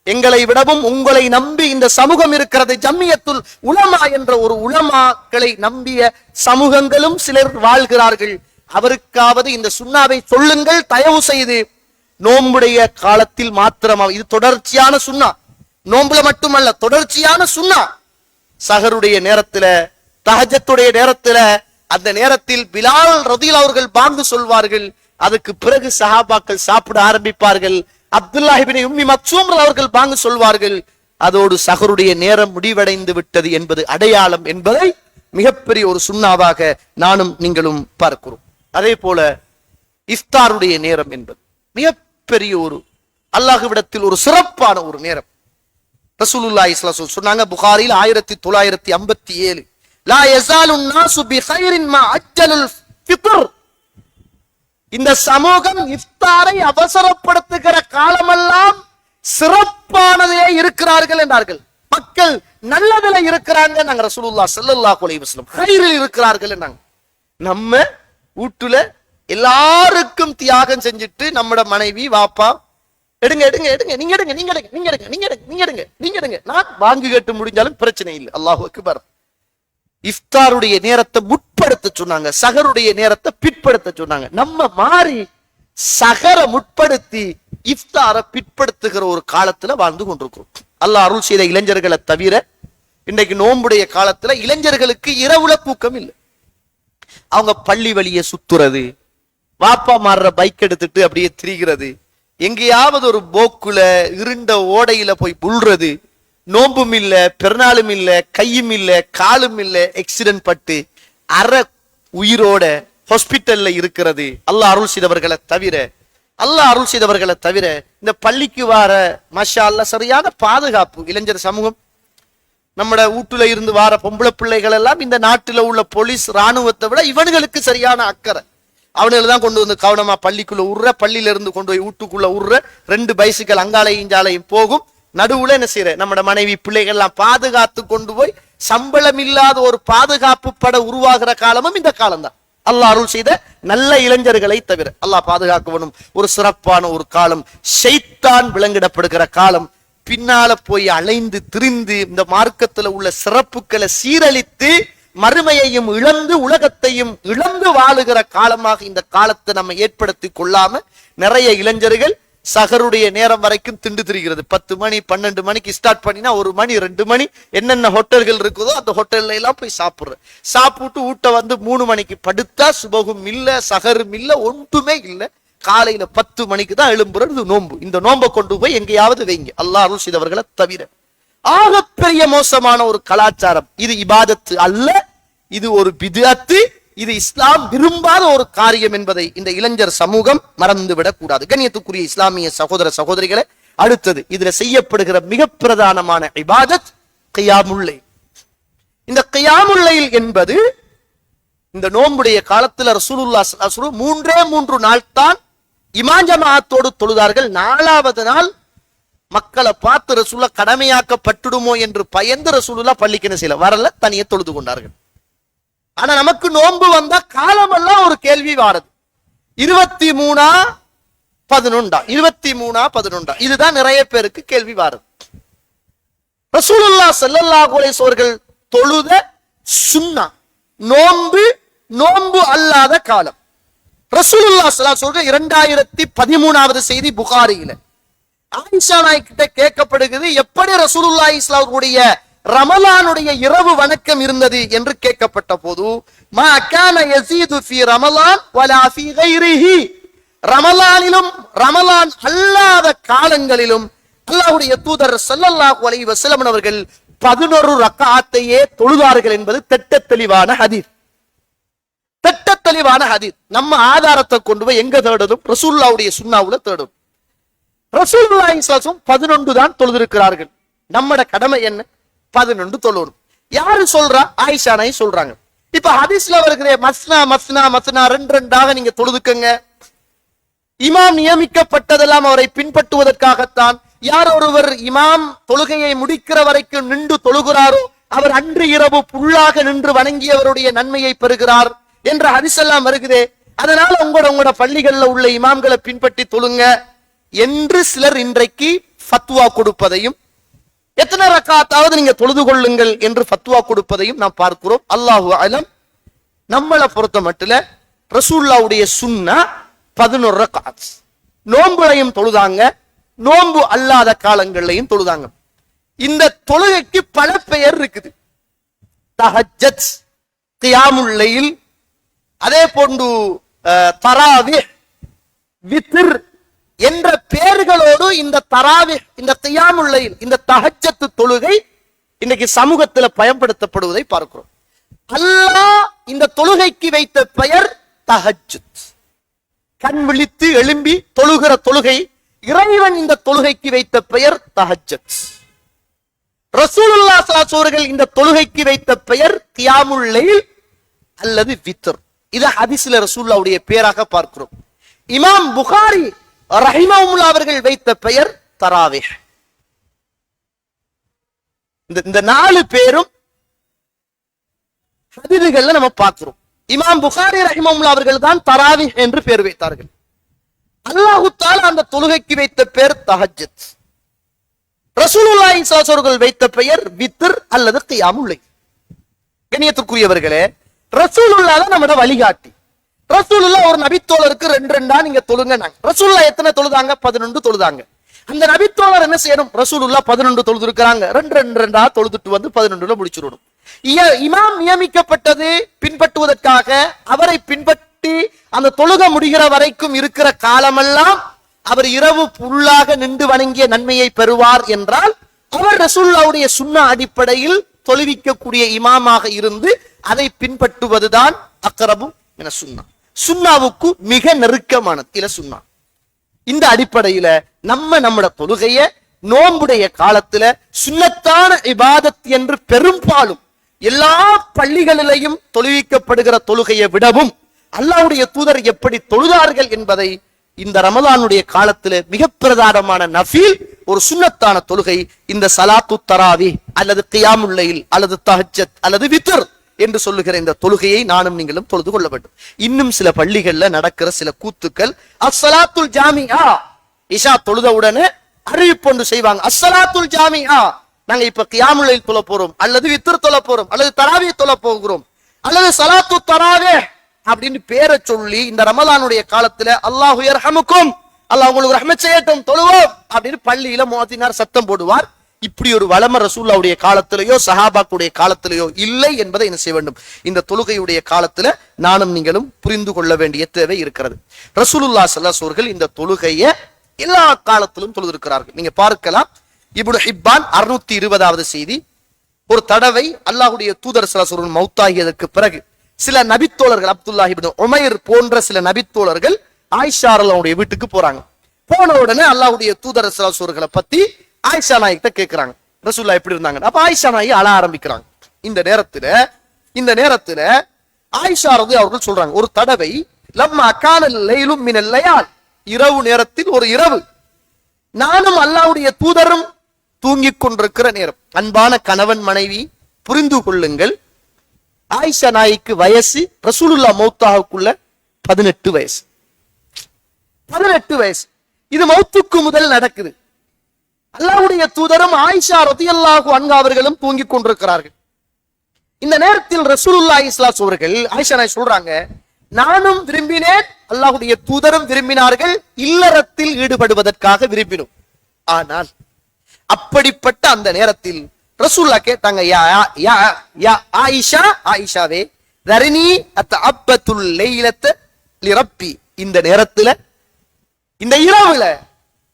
எங்களை விடவும் உங்களை நம்பி இந்த சமூகம் இருக்கிறது. ஜம்மியத்துல் உலமா என்ற ஒரு உலமாக்களை நம்பிய சமூகங்களும் சிலர் வாழ்கிறார்கள். அவருக்காவது இந்த சுன்னாவை சொல்லுங்கள் தயவு செய்து. நோம்புடைய காலத்தில் மாத்திரமா, இது தொடர்ச்சியான சுன்னா, நோம்புல மட்டுமல்ல தொடர்ச்சியான சுன்னா. சஹருடைய நேரத்துல தஹஜ்ஜுடைய நேரத்துல அந்த நேரத்தில் பிலால் ரலியல்லாஹு அவர்கள் பாங்கு சொல்வார்கள். அதுக்கு பிறகு சஹாபாக்கள் சாப்பிட ஆரம்பிப்பார்கள். அப்துல்லாஹ் இப்னு உம்மி மக்சூம் அவர்கள் பாங்கு சொல்வார்கள். அதோடு சஹருடைய நேரம் முடிவடைந்து விட்டது என்பது அடையாளம் என்பதை மிகப்பெரிய ஒரு சுன்னாவாக நானும் நீங்களும் பார்க்கிறோம். அதே போல இஃப்தாருடைய நேரம் என்பது மிகப்பெரிய ஒரு அல்லாஹ்விடத்தில் ஒரு சிறப்பான ஒரு நேரம். ரசூலுல்லாஹி ஸல்லல்லாஹு அலைஹி வஸல்லம் சொன்னாங்க புகாரியில் 1957, லா யஸாலுன் நாசு பிகைரின் மா அஜ்ஜலுல் ஃபித்ர், இந்த சமூகம் இஃப்தாரை அவசரப்படுத்துகிற காலமெல்லாம் சிறப்பானதே இருக்கிறார்கள் என்றார்கள். மக்கள் நல்லதுல இருக்கிறாங்க நாங்க ரசூலுல்லாஹி ஸல்லல்லாஹு அலைஹி வஸல்லம் கைரில் இருக்கிறார்கள் என்றாங்க. நம்ம வீட்டுல எல்லாருக்கும் தியாகம் செஞ்சுட்டு நம்மட மனைவி வாப்பா எடுங்க எடுங்க எடுங்க நீங்க எடுங்க நீங்க எடுங்க நீங்க எடுங்க நீங்க எடுங்க நீங்க எடுங்க நீங்க எடுங்க, நான் வாங்கு கேட்டு முடிஞ்சாலும் பிரச்சனை இல்லை. அல்லாஹு அக்பர். இஃப்தாருடைய நேரத்தை முற்படுத்த சொன்னாங்க, சஹருடைய நேரத்தை பிற்படுத்த சொன்னாங்க. நம்ம மாறி சஹர முற்படுத்தி இஃப்தாரை பிற்படுத்துகிற ஒரு காலத்துல வாழ்ந்து கொண்டிருக்கிறோம். அல்லாஹ் அருள் செய்த இளைஞர்களை தவிர இன்றைக்கு நோம்புடைய காலத்துல இளைஞர்களுக்கு இரவுல தூக்கம் இல்லை. அவங்க பள்ளி வழிய சுத்துறது, வாப்பா மாறுற பைக் எடுத்துட்டு அப்படியே திரிகிறது, எங்கேயாவது ஒரு போக்குல இருண்ட ஓடையில போய் புல்றது, நோம்பும் இல்ல பெருநாளும் இல்ல கையும் இல்ல காலும் இல்ல, ஆக்சிடென்ட் பட்டு அற உயிரோட ஹாஸ்பிட்டல்ல இருக்கிறது. அல்லாஹ் அருள் செய்தவர்களை தவிர இந்த பள்ளிக்கு வார மாஷா அல்லாஹ் சரியான பாதுகாப்பு. இளைஞர் சமூகம் நம்மட வீட்டுல இருந்து வார பொம்பளை பிள்ளைகள் எல்லாம் இந்த நாட்டுல உள்ள போலீஸ் ராணுவத்தை விட இவனுங்களுக்கு சரியான அக்கறை. அவனுக்கு தான் கொண்டு வந்து கவனமா பள்ளிக்குள்ள உர்ற, பள்ளியில இருந்து கொண்டு போய் வீட்டுக்குள்ள உர்ற, 2 பைசிக்கல் அங்காலையும் இஞ்சாலையும் போகும். நடுவுல என்ன செய்யற நம்மட மனைவி பிள்ளைகள் எல்லாம் பாதுகாத்து கொண்டு போய் சம்பளம் இல்லாத ஒரு பாதுகாப்பு பட உருவாகிற காலமும் இந்த காலம்தான். அல்லாஹ் அருள் செய்த நல்ல இளைஞர்களை தவிர அல்லாஹ் பாதுகாக்கணும். ஒரு சிறப்பான ஒரு காலம், ஷைத்தான் விலங்கிடப்படுகிற காலம். பின்னால போய் அலைந்து திரிந்து இந்த மார்க்கத்துல உள்ள சிறப்புகளை சீரழித்து மறுமையையும் இழந்து உலகத்தையும் இழந்து வாழுகிற காலமாக இந்த காலத்தை நம்ம ஏற்படுத்தி கொள்ளாம நிறைய இளைஞர்கள் சஹருடைய நேரம் வரைக்கும் திண்டு திரிகிறது. 10 மணி 12 மணிக்கு ஸ்டார்ட் பண்ணினா 1 மணி 2 மணி என்னென்ன ஹோட்டல்கள் இருக்குதோ அந்த ஹோட்டல்ல எல்லாம் போய் சாப்பிட்டு ஊட்ட வந்து 3 மணிக்கு படுத்தா சுபகும் இல்ல சஹரும் இல்ல ஒன்றுமே இல்ல. காலையில 10 மணிக்கு தான் எழும்புறது நோன்பு. இந்த நோன்பை கொண்டு போய் எங்கேயாவது வைங்க. அல்லாஹ் அருள் செய்தவர்களை தவிர ஆகப்பெரிய மோசமான ஒரு கலாச்சாரம். இது இபாதத்து அல்ல, இது ஒரு பித்அத்து, இது இஸ்லாம் விரும்பாத ஒரு காரியம் என்பதை இந்த இளைஞர் சமூகம் மறந்துவிடக் கூடாது. கண்ணியத்துக்குரிய இஸ்லாமிய சகோதர சகோதரிகளை, அடுத்தது இதுல செய்யப்படுகிற மிக பிரதானமான இபாதத் கியாமுல் லைல். இந்த கியாமுல் லைல் என்பது இந்த நோம்புடைய காலத்துல ரசூலுல்லாஹி ஸல்லல்லாஹு அலைஹி வஸல்லம் 3 நாள் தான் இமாம் ஜமாஅத்தோடு தொழுதார்கள். 4வது நாள் மக்களை பார்த்து ரசூலுல்லாஹ் கடமையாக்கப்பட்டுடுமோ என்று பயந்து ரசூலுல்லாஹ் பள்ளிக்கு என்ன செய்யல வரல, தனியே தொழுது கொண்டார்கள். ஆனா நமக்கு நோன்பு வந்தா காலமெல்லாம் ஒரு கேள்வி வாரது, 23 11 23 11 இதுதான் நிறைய பேருக்கு கேள்வி வருது. ரசூலுல்லாஹ் ஸல்லல்லாஹு அலைஹி வஸல்லம் தொழுத சுன்னா நோன்பு அல்லாத காலம். ரசூலுல்லாஹ் ஸல்லல்லாஹு அலைஹி வஸல்லம் 2013வது செய்தி புகாரியில ஆயிஷா நாய்கிட்ட கேட்கப்படுகிறது, எப்படி ரசூலுல்லாஹி ஸல்லல்லாஹு அலைஹி வஸல்லம் ரமலானுடைய இரவு வணக்கம் இருந்தது என்று கேட்கப்பட்ட போது, மா கான யஸீது ஃபீ ரமலான் வலா ஃபீ கைரிஹி, ரமலானிலும் ரமலான் அல்லாத காலங்களிலும் அல்லாஹ்வுடைய தூதர் ஸல்லல்லாஹு அலைஹி வஸல்லம் அவர்கள் 11 ரக்அத்தையே தொழுதார்கள் என்பது திட்ட தெளிவான ஹதீஸ். நம்ம ஆதாரத்தை கொண்டு போய் எங்க தேடணும்? ரசூலுல்லாஹ்வுடைய சுன்னாவுல தேடணும். ரசூலுல்லாஹி ஸல்லல்லாஹு அலைஹி வஸல்லம் 11 தான் தொழுதிருக்கிறார்கள். நம்மட கடமை என்ன? 11 தொழணும். யாரு சொல்றா? ஆயிஷா நாயகி சொல்றாங்க. இப்ப ஹதீஸ்ல வருகிற மஸ்னா ரெண்டு ரெண்டாக நீங்க தொழுதுக்கங்க. இமாம் நியமிக்கப்பட்டதெல்லாம் அவரை பின்பற்றுவதற்காகத்தான். யார் ஒருவர் இமாம் தொழுகையை முடிக்கிற வரைக்கும் நின்று தொழுகிறாரோ அவர் அன்று இரவு புல்லாக நின்று வணங்கியவருடைய நன்மையை பெறுகிறார் என்ற ஹதீஸ் எல்லாம் வருகிறே. அதனால உங்களோட பள்ளிகள்ல உள்ள இமாம்களை பின்பற்றி தொழுங்க என்று சிலர் இன்றைக்கு ஃபத்வா கொடுப்பதையும், எத்தனை ரக்காத்தாவது நீங்க தொழுது கொள்ளுங்கள் என்று ஃபத்வா கொடுப்பதையும் நாம் பார்க்கிறோம். அல்லாஹு அலம். நம்மளை பொறுத்த மட்டும் ரசூலுல்லாஹ்வுடைய சுன்னா 11 ரக்காத். நோன்புலையும் தொழுதாங்க, நோன்பு அல்லாத காலங்களையும் தொழுதாங்க. இந்த தொழுகைக்கு பல பெயர் இருக்குது. தஹஜ்ஜத், கியாமுல் லைல், அதே போன்று தராவிஹ், வித்ர் என்ற பெயர்களோடு இந்த தராவிஹ், இந்த கியாமுல் லைல், இந்த தஹஜ்ஜத் தொழுகை இன்னைக்கு சமூகத்தில் பயன்படுத்தப்படுவதை பார்க்கிறோம். அல்லாஹ் இந்த தொழுகைக்கு வைத்த பெயர் தஹஜ்ஜத். கண் விழித்து எழும்பி தொழுகிற தொழுகை. இறைவன் இந்த தொழுகைக்கு வைத்த பெயர் தஹஜ்ஜத். ரசூலுல்லாஹ் ஸல்லல்லாஹு அலைஹி வஸல்லம் இந்த தொழுகைக்கு வைத்த பெயர் கியாமுல் லைல் அல்லது வித்ர். இது ஹதீஸ்ல ரசூலுல்லாஹ்வுடைய பெயராக பார்க்கிறோம். இமாம் புகாரி ரஹிமஹுல்லாஹ் அவர்கள் வைத்த பெயர் தராவிஹ். இந்த 4 பேரும் ஹதீஸ்கள்ல நம்ம பார்க்கிறோம். இமாம் புகாரி ரஹிமஹுல்லாஹ் அவர்கள் தான் தராவிஹ் என்று பெயர் வைத்தார்கள். அல்லாஹ் தஆலா அந்த தொழுகைக்கு வைத்த பெயர் தஹஜ்ஜத். ரசூலுல்லாஹி ஸல்லல்லாஹு அலைஹி வஸல்லம் வைத்த பெயர் வித்ர் அல்லது கியாமுல் லைல். கண்ணியத்துக்குரியவர்களே, ரசூலுல்லாஹ் தான் நம்மட வழிகாட்டி. ரசூலுல்லாஹ் ஒரு நபித்தோழருக்கு 2 நீங்க தொழுங்க. ரசூலுல்லாஹ் எத்தனை தொழுதாங்க? 11 தொழுதாங்க. அந்த நபித்தோழர் என்ன செய்யணும்? ரசூலுல்லாஹ் 11 தொழுது இருக்காங்க, 2 தொழுதுட்டு வந்து 11ல முடிச்சிடணும். இமாம் நியமிக்கப்பட்டது பின்பற்றுவதற்காக. அவரை பின்பற்றி அந்த தொழுக முடிகிற வரைக்கும் இருக்கிற காலமெல்லாம் அவர் இரவு புல்லாக நின்று வணங்கிய நன்மையை பெறுவார் என்றால் அவர் ரசூலுல்லாஹ்வுடைய சுன்னா அடிப்படையில் தொழுவிக்கக்கூடிய இமாமாக இருந்து அதை பின்பற்றுவதுதான் அக்ரபு மின சுன்னா. சுன்னாவுக்கு மிக நெருக்கமானது இல்ல சுன்னா. இந்த அடிப்படையில நம்மட தொழுகைய நோன்புடைய காலத்துல சுன்னத்தான இபாதத் என்று பெரும்பாலும் எல்லா பள்ளிகளிலையும் தொழுவிக்கப்படுகிற தொழுகையை விடவும் அல்லாஹ்வுடைய தூதர் எப்படி தொழுதார்கள் என்பதை இந்த ரமலானுடைய காலத்துல மிக பிரதானமான நஃபீல் ஒரு சுன்னத்தான தொழுகை இந்த ஸலாத்து தராவி அல்லது கியாமுல் லைல் அல்லது தஹஜ்ஜத் அல்லது வித்ர் என்று சொல்லுகிற இந்த தொழுகையை நானும் நீங்களும் தொழுது கொள்ள வேண்டும். இன்னும் சில பள்ளிகள்ல நடக்கிற சில கூத்துக்கள், அஸ்ஸலாத்துல் ஜாமிஆ, இஷா தொழுத உடனே அறிவிப்பொன்று செய்வாங்க, அஸ்ஸலாத்துல் ஜாமிஆ, நாங்க இப்ப கியாமுல் லைல் தொழ போறோம் அல்லது வித்ர் தொழ போறோம் அல்லது தராவி தொழ போகிறோம் அல்லது ஸலாத்து தராவி அப்படின்னு பேரை சொல்லி இந்த ரமலானுடைய காலத்துல அல்லாஹு யர்ஹமுக்கும், அல்லாஹ் உங்களுக்கு ரஹ்மத் செய்யட்டும், தொழுவோம் அப்படின்னு பள்ளியில முஅத்தினார் சத்தம் போடுவார். இப்படி ஒரு வளம ரசூலுல்லாஹ்வுடைய காலத்திலேயோ சஹாபாக்குடைய காலத்திலேயோ இல்லை என்பதை என்ன செய்ய வேண்டும்? இந்த தொழுகையுடைய காலத்துல நானும் நீங்களும் புரிந்து கொள்ள வேண்டிய தேவை இருக்கிறது. ரசூலுல்லாஹ் ஸல்லல்லாஹு அலைஹி வஸல்லம் இந்த தொழுகையை எல்லா காலத்திலும் தொழுதிருக்கிறார்கள். நீங்க பார்க்கலாம், இப்னு ஹிப்பான் 620வது செய்தி. ஒரு தடவை அல்லாஹ்வுடைய தூதர் ஸல்லல்லாஹு அலைஹி வஸல்லம் மௌத்தாகியதற்கு பிறகு சில நபித்தோழர்கள், அப்துல்லாஹ் இப்னு உமைர் போன்ற சில நபித்தோழர்கள் ஆயிஷா ரலியல்லாஹுடைய வீட்டுக்கு போறாங்க. போன உடனே அல்லாஹ்வுடைய தூதர் ஸல்லல்லாஹு அலைஹி வஸல்லம் பத்தி ஆயிஷா நாயகிட்ட கேட்கிறாங்க, ரசூலுல்லாஹ் எப்படி இருந்தாங்க? அப்ப ஆயிஷா நாயகி அழ ஆரம்பிக்கிறாங்க. இந்த நேரத்துல ஆயிஷா ரலியல்லாஹு அவர்கள் சொல்றாங்க, ஒரு தடவை லம்மா கானல் லைலும் மினல் லயால், இரவு நேரத்தில் ஒரு இரவு, நானும் அல்லாஹ்வுடைய தூதரும் தூங்கிக் கொண்டிருக்கிற நேரம். அன்பான கணவன் மனைவி புரிந்து கொள்ளுங்கள், ஆயிஷா நாய்க்கு வயசு ரசூலுல்லாஹ் மௌத்தாவுக்குள்ள 18 வயசு. 18 வயசு. இது மௌத்துக்கு முதல் நடக்குது. அல்லாஹ்வுடைய தூதரும் ஆயிஷா ரலியல்லாஹு அன்ஹா அவர்களும் தூங்கிக் கொண்டிருக்கிறார்கள். இந்த நேரத்தில் ரசூலுல்லாஹி ஸல்லல்லாஹு அலைஹி அவர்கள் ஆயிஷா சொல்றாங்க, நானும் விரும்பினேன், அல்லாஹ்வுடைய தூதரும் விரும்பினார்கள், இல்லறத்தில் ஈடுபடுவதற்காக விரும்பினோம். ஆனால் அப்படிப்பட்ட அந்த நேரத்தில் ரசூலுல்லாஹ் கேட்டாங்க, யா ஆயிஷா, ஆயிஷாவே, தரினி அத்தஅப்பத்துல் லைலத்த லிரப்பி, இந்த நேரத்துல இந்த இரவுல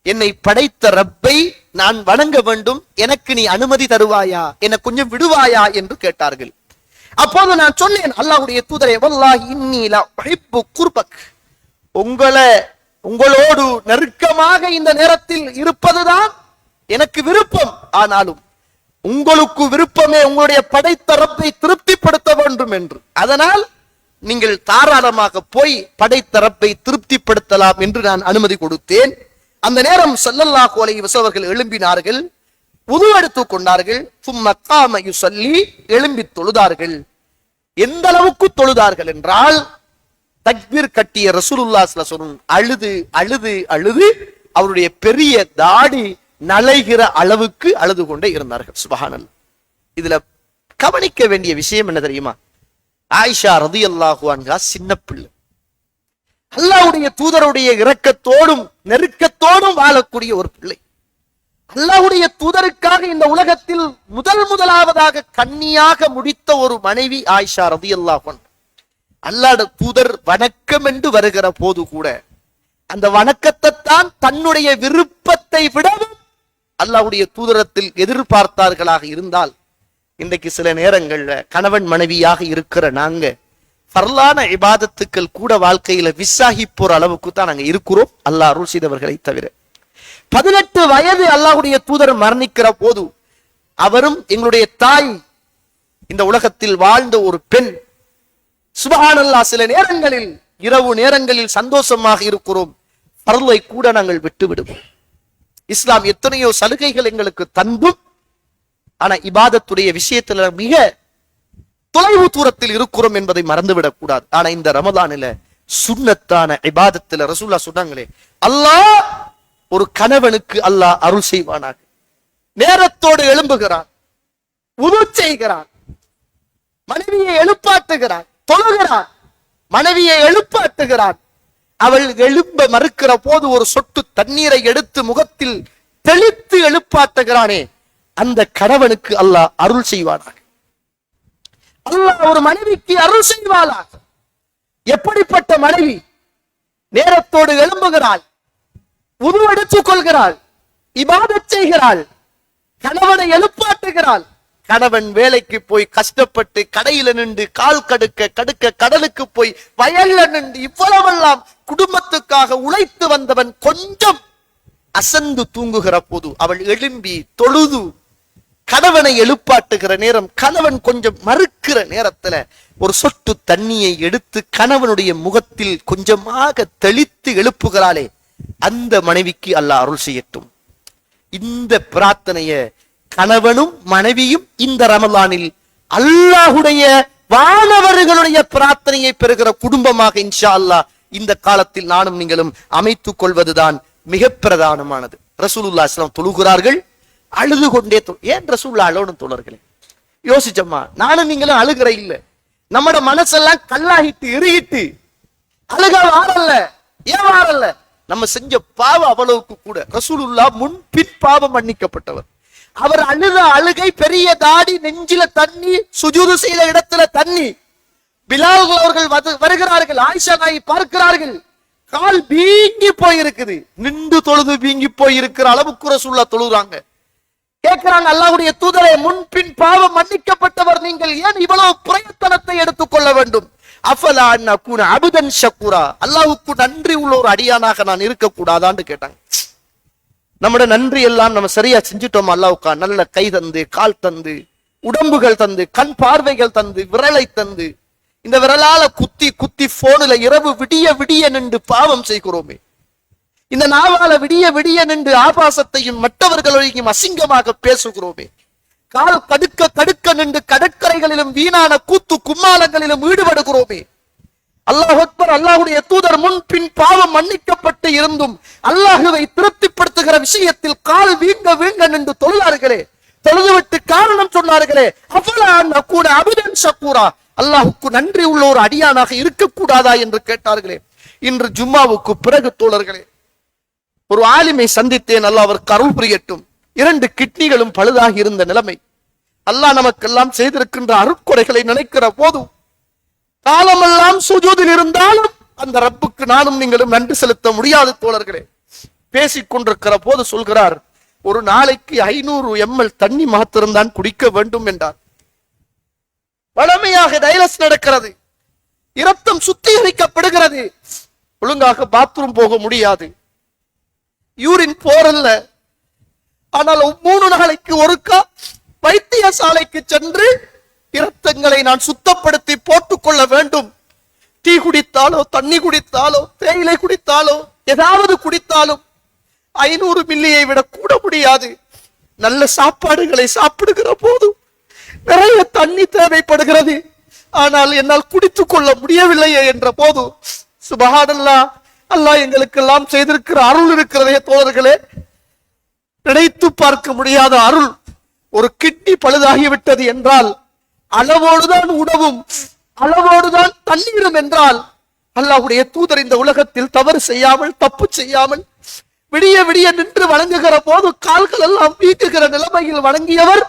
என்னை படைத்த ரப்பை நான் வணங்க வேண்டும், எனக்கு நீ அனுமதி தருவாயா, என்னை கொஞ்சம் விடுவாயா என்று கேட்டார்கள். அப்போது நான் சொன்னேன், அல்லாஹ்வுடைய தூதரே, வல்லாஹி இன்னீ லா உஹிப்பு குர்பக், உங்களோடு நெருக்கமாக இந்த நேரத்தில் இருப்பதுதான் எனக்கு விருப்பம். ஆனாலும் உங்களுக்கு விருப்பமே உங்களுடைய படைத்த ரப்பை திருப்திப்படுத்த வேண்டும் என்று, அதனால் நீங்கள் தாராளமாக போய் படைத்த ரப்பை திருப்திப்படுத்தலாம் என்று நான் அனுமதி கொடுத்தேன். அந்த நேரம் ஸல்லல்லாஹு அலைஹி வஸல்லம் அவர்கள் எழும்பினார்கள், உது எடுத்துக் கொண்டார்கள், சும்ம காம யுஸல்லி, எழும்பி தொழுதார்கள். எந்த அளவுக்கு தொழுதார்கள் என்றால், தக்பீர் கட்டிய ரசூலுல்லாஹி ஸல்லல்லாஹு அலைஹி வஸல்லம் அழுது அழுது அழுது அவருடைய பெரிய தாடி நலைகிற அளவுக்கு அழுது கொண்டே இருந்தார்கள். சுப்ஹானல்லாஹ். இதுல கவனிக்க வேண்டிய விஷயம் என்ன தெரியுமா? ஆயிஷா ரலியல்லாஹு அன்ஹா சின்ன பிள்ளை, அல்லாஹ்வுடைய தூதருடைய இரக்கத்தோடும் நெருக்கத்தோடும் வாழக்கூடிய ஒரு பிள்ளை. அல்லாஹ்வுடைய தூதருக்காக இந்த உலகத்தில் முதலாவதாக கன்னியாக முடித்த ஒரு மனைவி ஆயிஷா ரலியல்லாஹு அன்ஹா. அல்லாஹ்வுடைய தூதர் வணக்கம் என்று வருகிற போது கூட அந்த வணக்கத்தை தான் தன்னுடைய விருப்பத்தை விடவும் அல்லாஹ்வுடைய தூதரத்தில் எதிர்பார்த்தார்களாக இருந்தால், இன்றைக்கு சில நேரங்கள்ல கணவன் மனைவியாக இருக்கிற நாங்க ஃபர்லான இபாதத்துக்கள் கூட வாழ்க்கையில விசாகி போற அளவுக்கு தான் நாங்க இருக்கிறோம், அல்லாஹ் அருள் செய்தவர்களை தவிர. 18 வயது அல்லாஹ்வுடைய தூதர் மரணிக்கிற போது, அவரும் எங்களுடைய தாய் இந்த உலகத்தில் வாழ்ந்த ஒரு பெண். சுப்ஹானல்லாஹ். சில நேரங்களில் இரவு நேரங்களில் சந்தோஷமாக இருக்கிறோம், ஃபர்லை கூட நாங்கள் விட்டு விடுவோம். இஸ்லாம் எத்தனையோ சலுகைகள் எங்களுக்கு தந்தும், ஆனா இபாதத்துடைய விஷயத்துல மிக தொலைவு தூரத்தில் இருக்கிறோம் என்பதை மறந்துவிடக் கூடாது. ஆனா இந்த ரமதானில சுன்னத்தான இபாதத்துல ரசூலுல்லாஹ் சொன்னாங்களே, அல்லாஹ் ஒரு கணவனுக்கு அல்லாஹ் அருள் செய்வானாக. நேரத்தோடு எழும்புகிறான், உது செய்கிறான், மனைவியை எழுப்பாட்டுகிறான், தொழுகிறான், மனைவியை எழுப்பாட்டுகிறான். அவள் எழும்ப மறுக்கிற போது ஒரு சொட்டு தண்ணீரை எடுத்து முகத்தில் தெளித்து எழுப்பாட்டுகிறானே, அந்த கணவனுக்கு அல்லாஹ் அருள் செய்வானாக. அல்லாஹ் ஒரு மனைவிக்கு அருள் செய்வாளாக. எப்படிப்பட்ட மனைவி? நேரத்தோடு எழும்புகிறாள், உது எடுத்துக் கொள்கிறாள், இபாதத் செய்கிறாள், கணவனை எழுப்பாட்டுகிறாள். கணவன் வேலைக்கு போய் கஷ்டப்பட்டு கடையில நின்று கால் கடுக்க கடலுக்கு போய் வயல்ல நின்று இவ்வளவெல்லாம் குடும்பத்துக்காக உழைத்து வந்தவன் கொஞ்சம் அசந்து தூங்குகிற போது அவள் எழும்பி தொழுது கணவனை எழுப்பாட்டுகிற நேரம், கணவன் கொஞ்சம் மறுக்கிற நேரத்துல ஒரு சொட்டு தண்ணியை எடுத்து கணவனுடைய முகத்தில் கொஞ்சமாக தெளித்து எழுப்புகிறாளே, அந்த மனைவிக்கு அல்லாஹ் அருள் செய்யட்டும். இந்த பிரார்த்தனைய கணவனும் மனைவியும் இந்த ரமலானில் அல்லாஹ்வுடைய வானவர்களுடைய பிரார்த்தனையை பெறுகிற குடும்பமாக இன்ஷா அல்லாஹ் இந்த காலத்தில் நானும் நீங்களும் அமைத்துக் கொள்வதுதான் மிக பிரதானமானது. ரசூலுல்லாஹி ஸல்லல்லாஹு அலைஹி வஸல்லம் தொழுகிறார்கள், அழுது கொண்டே. ஏன் ரசூலுல்லாஹ் அழுகணும் தோழர்களே? யோசிச்சம்மா, நானும் நீங்களும் அழுகிற இல்ல, நம்மட மனசெல்லாம் கல்லாகிட்டு எரிகிட்டு அழுக வாரல்ல. ஏன் வாரல்ல? நம்ம செஞ்ச பாவம் அவ்வளவுக்கு கூட. ரசூலுல்லாஹ் முன்பின் பாவம் மன்னிக்கப்பட்டவர். அவர் அழுத அழுகை பெரிய தாடி, நெஞ்சில தண்ணி, சுஜூது செய்த இடத்துல தண்ணி. பிலால் அவர்கள் வருகிறார்கள், ஆயிஷா நாயகி பார்க்கிறார்கள், கால் வீங்கி போயிருக்குது, நின்று தொழுது வீங்கி போயிருக்கிற அளவுக்கு ரசூலுல்லாஹ் தொழுறாங்க. கேட்கிறாங்க, அல்லாஹ்வுடைய தூதரே, முன்பின் பாவம் மன்னிக்கப்பட்டவர் நீங்கள், ஏன் இவ்வளவு பிரயத்தனத்தை எடுத்துக்கொள்ள வேண்டும்? அஃபலா அன் அகூன அப்தன் ஷக்கூரா, அல்லாஹ்வுக்கு நன்றி உள்ள ஒரு அடியானாக நான் இருக்கக்கூடாதான்னு கேட்டாங்க. நம்மட நன்றி எல்லாம் நம்ம சரியா செஞ்சுட்டோம் அல்லாஹ்வுக்கா? நல்ல கை தந்து, கால் தந்து, உடம்புகள் தந்து, கண் பார்வைகள் தந்து, விரலை தந்து, இந்த விரலால குத்தி குத்தி போனுல இரவு விடிய விடிய நின்று பாவம் செய்கிறோமே, இந்த நாவால விடிய விடிய நின்று ஆபாசத்தையும் மற்றவர்களையும் அசிங்கமாக பேசுகிறோமே, கால் கடுக்க கடுக்க நின்று கடற்கரைகளிலும் வீணான கூத்து கும்மாளங்களிலும் ஈடுபடுகிறோமே. அல்லாஹ் அக்பர், அல்லாஹ்வுடைய தூதர் அவர் முன்பின் பாவம் மன்னிக்கப்பட்டு இருந்தும் அல்லாஹுவை திருப்திப்படுத்துகிற விஷயத்தில் கால் வீங்க வீங்க நின்று தொழுதார்களே, தொழுதுவிட்டு காரணம் சொன்னார்களே, அவ்வளவு கூட அபிதன் ஷக்கூரா, அல்லாஹுக்கு நன்றி உள்ள ஒரு அடியானாக இருக்கக்கூடாதா என்று கேட்டார்களே. இன்று ஜும்மாவுக்கு பிறகு தோழர்களே, ஒரு ஆலிமை சந்தித்தேன், அல்லாஹ் அவருக்கு அருள் புரியட்டும். 2 கிட்னிகளும் பழுதாகி இருந்த நிலைமை. அல்லாஹ் நமக்கெல்லாம் செய்திருக்கின்ற அருட்கொடைகளை நினைக்கிற போது காலமெல்லாம் சுஜூதில் இருந்தாலும் அந்த ரப்புக்கு நானும் நீங்களும் நன்றி செலுத்த முடியாது தோழர்களே. பேசிக் கொண்டிருக்கிற போது சொல்கிறார், ஒரு நாளைக்கு 500 ml தண்ணி மாத்திரம்தான் குடிக்க வேண்டும் என்றார். வழமையாக டைலஸ் நடக்கிறது, இரத்தம் சுத்திகரிக்கப்படுகிறது, ஒழுங்காக பாத்ரூம் போக முடியாது, யூரின் போறல்ல. ஆனால் 3 நாளைக்கு ஒருக்கா வைத்தியசாலைக்கு சென்று இரத்தங்களை நான் சுத்தப்படுத்தி போட்டுக் கொள்ள வேண்டும். டீ குடித்தாலோ, தண்ணி குடித்தாலோ, தேயிலை குடித்தாலோ, ஏதாவது குடித்தாலும் 500 மில்லியை விட கூட முடியாது. நல்ல சாப்பாடுகளை சாப்பிடுகிற போது நிறைய தண்ணி தேவைப்படுகிறது, ஆனால் என்னால் குடித்துக் கொள்ள முடியவில்லையே என்ற போது சுபஹானல்லாஹ், அல்லாஹ் எங்களுக்கெல்லாம் செய்திருக்கிற அருள் இருக்கிறதே தோழர்களே, நினைத்து பார்க்க முடியாத அருள். ஒரு கிட்னி பழுதாகிவிட்டது என்றால் அளவோடுதான் உணவும் அளவோடுதான் தண்ணீரும் என்றால், அல்லாஹ்வுடைய தூதர் இந்த உலகத்தில் தவறு செய்யாமல் தப்பு செய்யாமல் விடிய விடிய நின்று வணங்குகிற போது கால்கள் எல்லாம் வீக்குகிற நிலைமையில் வணங்கியவர்.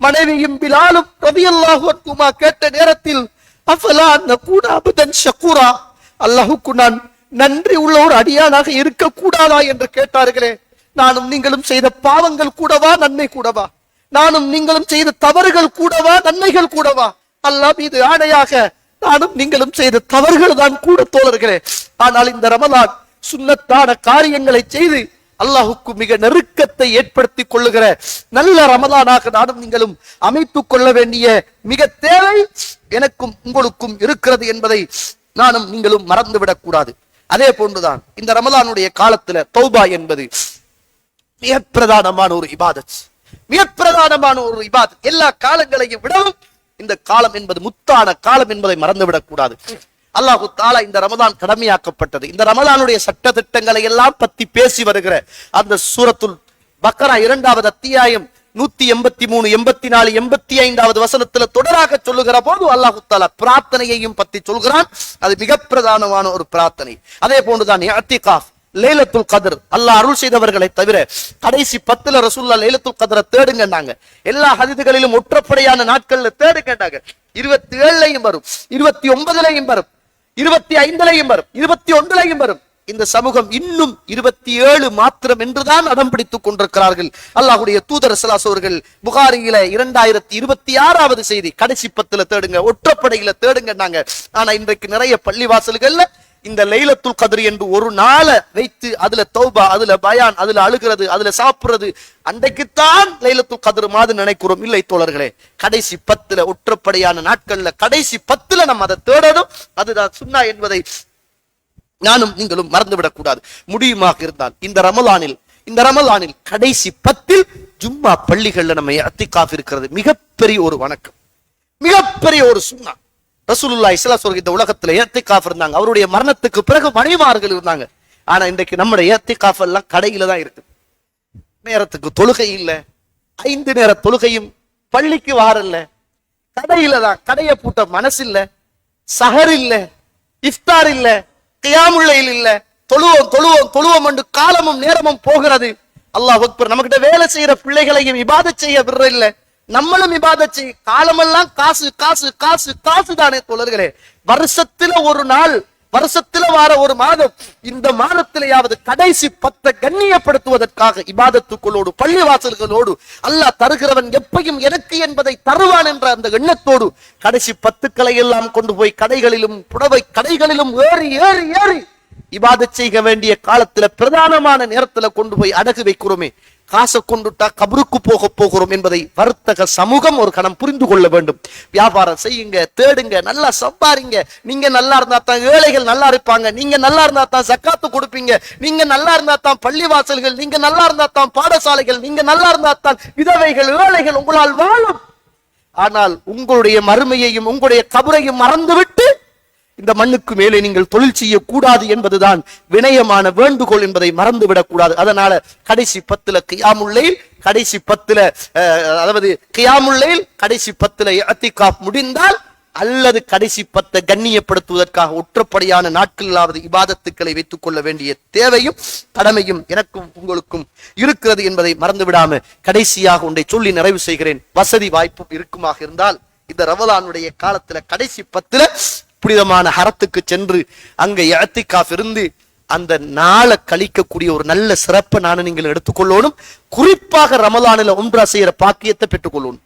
மனைவியும் பிலாலும் ரலியல்லாஹு அன்ஹுமா கேட்ட நேரத்தில் அஃபலா நகூன அப்தன் ஷக்கூரா, அல்லாஹ்வுக்கு நான் நன்றி உள்ள ஒரு அடியானாக இருக்க கூடாதா என்று கேட்டார்களே. நானும் நீங்களும் செய்த பாவங்கள் கூடவா நன்மை கூடவா? நானும் நீங்களும் செய்த தவறுகள் கூடவா நன்மைகள் கூடவா? அல்லாஹ் மீது ஆணையாக நானும் நீங்களும் செய்த தவறுகள் தான் கூட தோழர்களே. ஆனால் இந்த ரமலான் சுன்னத்தான காரியங்களை செய்து அல்லாஹுக்கு மிக நெருக்கத்தை ஏற்படுத்திக் கொள்ளுகிற நல்ல ரமலானாக நானும் நீங்களும் அமைத்துக் கொள்ள வேண்டிய மிக தேவை எனக்கும் உங்களுக்கும் இருக்கிறது என்பதை நானும் நீங்களும் மறந்துவிடக் கூடாது. அதே போன்றுதான் இந்த ரமலானுடைய காலத்துல தௌபா என்பது மிக பிரதானமான ஒரு இபாதத், மிக பிரதானமான ஒரு இபாதத். எல்லா காலங்களையும் விடவும் இந்த காலம் என்பது முத்தான காலம் என்பதை மறந்துவிடக் கூடாது. அல்லாஹு தாலா இந்த ரமலான் கடமையாக்கப்பட்டது, இந்த ரமலானுடைய சட்ட திட்டங்களை எல்லாம் பத்தி பேசி வருகிற அந்த சூரத்துல் பக்கரா 2வது அத்தியாயம் 183, 84, 85வது வசனத்துல தொடராக சொல்லுகிற போது அல்லாஹு தாலா பிரார்த்தனையையும் பத்தி சொல்கிறான். அது மிக பிரதானமான ஒரு பிரார்த்தனை. அதே போன்றுதான் இஅ்திகாஃப், லைலத்துல் கத்ர், அல்லாஹ் அருள் செய்தவர்களை தவிர கடைசி 10ல ரசூலுல்லாஹ் லைலத்துல் கத்ரை தேடுங்கன்னாங்க. எல்லா ஹதீதுகளிலும் ஒற்றப்படையான நாட்கள்ல தேடுங்கன்னாங்க. 27லயும் வரும், 29லயும் வரும், 25லயும் வரும், 21லயும் வரும். இந்த சமூகம் இன்னும் 27 மாத்திரம் என்றுதான் அடம் பிடித்துக் கொண்டிருக்கிறார்கள். அல்லாஹ்வுடைய தூதர் ஸல்லல்லாஹு அவர்கள் புகாரியில 2026வது செய்தி, கடைசி 10ல தேடுங்க, ஒற்றப்படையில தேடுங்கன்னாங்க. ஆனா இன்றைக்கு நிறைய பள்ளிவாசல்கள்ல இந்த லைலத்துல் கத்ர் என்று ஒரு நாளை வைத்து அதுல தௌபா, அதுல பயான், அதுல அழுகிறது, அதுல சாப்பிடுறது, அன்றைக்குத்தான் லைலத்துல் கத்ர் மாதிரி நினைக்கிறோம். இல்லை தோழர்களே, கடைசி 10ல ஒற்றப்படையான நாட்கள்ல கடைசி 10ல நம்ம அதை தேடணும். அதுதான் சுன்னா என்பதை நானும் நீங்களும் மறந்துவிடக் கூடாது. முடியுமாக இருந்தால் இந்த ரமலானில் கடைசி 10ல் ஜும்மா பள்ளிகள்ல நம்ம இஅ்திகாஃப் இருக்கிறது மிகப்பெரிய ஒரு வணக்கம், மிகப்பெரிய ஒரு சுன்னா. ரசூலுல்லாஹி ஸல்லல்லாஹு அலைஹி வஸல்லம் இந்த உலகத்துல இஅ்திகாஃப் இருந்தாங்க. அவருடைய மரணத்துக்கு பிறகு மனைவிமார்கள் இருந்தாங்க. ஆனா இன்றைக்கு நம்முடைய இஅ்திகாஃப் எல்லாம் கடையில தான் இருக்கு. நேரத்துக்கு தொழுகை இல்ல, 5 நேர தொழுகையும் பள்ளிக்கு வாரல்ல, கடையில தான். கடையை பூட்ட மனசு இல்ல, சஹர் இல்ல, இஃப்தார் இல்ல, கியாமுல் லைல் இல்ல. தொழுவோம் என்று காலமும் நேரமும் போகிறது. அல்லாஹ் அக்பர். நமக்கிட்ட வேலை செய்யற பிள்ளைகளையும் இபாதத் செய்ய விடுற இல்ல, நம்மளும் இபாதத் செய்ய. காலமெல்லாம் காசு காசு காசு காசு தானே தோழர்களே. வருஷத்துல ஒரு நாள், வருஷத்துல வார ஒரு மாதம், இந்த மாதத்திலேயாவது கடைசி 10 கண்ணியப்படுத்துவதற்காக இபாதத்துக்களோடு பள்ளிவாசல்களோடு அல்லாஹ் தருகிறவன் எப்பையும் எனக்கு என்பதை தருவான் என்ற அந்த எண்ணத்தோடு கடைசி 10களை எல்லாம் கொண்டு போய் கடைகளிலும் புடவை கடைகளிலும் ஏறி ஏறி ஏறி இபாதத் செய்ய வேண்டிய காலத்துல பிரதானமான நேரத்துல கொண்டு போய் அடகு வைக்கிறோமே. காசை கொண்டுட்டா கபருக்கு போக போகிறோம் என்பதை வர்த்தக சமூகம் ஒரு கணம் புரிந்து கொள்ள வேண்டும். வியாபாரம் செய்யுங்க, தேடுங்க, நல்லா சம்பாரிங்க. நீங்க நல்லா இருந்தா தான் ஏழைகள் நல்லா இருப்பாங்க, நீங்க நல்லா இருந்தா தான் ஜக்காத்து கொடுப்பீங்க, நீங்க நல்லா இருந்தா தான் பள்ளிவாசல்கள், நீங்க நல்லா இருந்தா தான் பாடசாலைகள், நீங்க நல்லா இருந்தா தான் விதவைகள் ஏழைகள் உங்களால் வாழும். ஆனால் உங்களுடைய மறுமையையும் உங்களுடைய கபரையும் மறந்துவிட்டு இந்த மண்ணுக்கு மேலே நீங்கள் தொழில் செய்யக்கூடாது என்பதுதான் வினயமான வேண்டுகோள் என்பதை மறந்துவிடக் கூடாது. அதனால கடைசி 10 கியாமுல் லைல், கடைசி 10 அதாவது கியாமுல் லைல் கடைசி 10 இஅ்திகாஃப் முடிந்தால் அல்லது கடைசி 10 கண்ணியப்படுத்துவதற்காக ஒற்றப்படியான நாட்களாவது இபாதத்துக்களை வைத்துக் கொள்ள வேண்டிய தேவையும் கடமையும் எனக்கும் உங்களுக்கும் இருக்கிறது என்பதை மறந்து விடாம கடைசியாக ஒன்றை சொல்லி நிறைவு செய்கிறேன். வசதி வாய்ப்பும் இருக்குமாக இருந்தால் இந்த ரமலானுடைய காலத்துல கடைசி 10 புனிதமான ஹரத்துக்கு சென்று அங்க இஅ்திகாஃப் இருந்து அந்த நாளை கழிக்கக்கூடிய ஒரு நல்ல சிறப்பை நானும் நீங்கள் எடுத்துக்கொள்ளணும். குறிப்பாக ரமலானில் உம்ரா செய்யற பாக்கியத்தை பெற்றுக்கொள்ளணும்.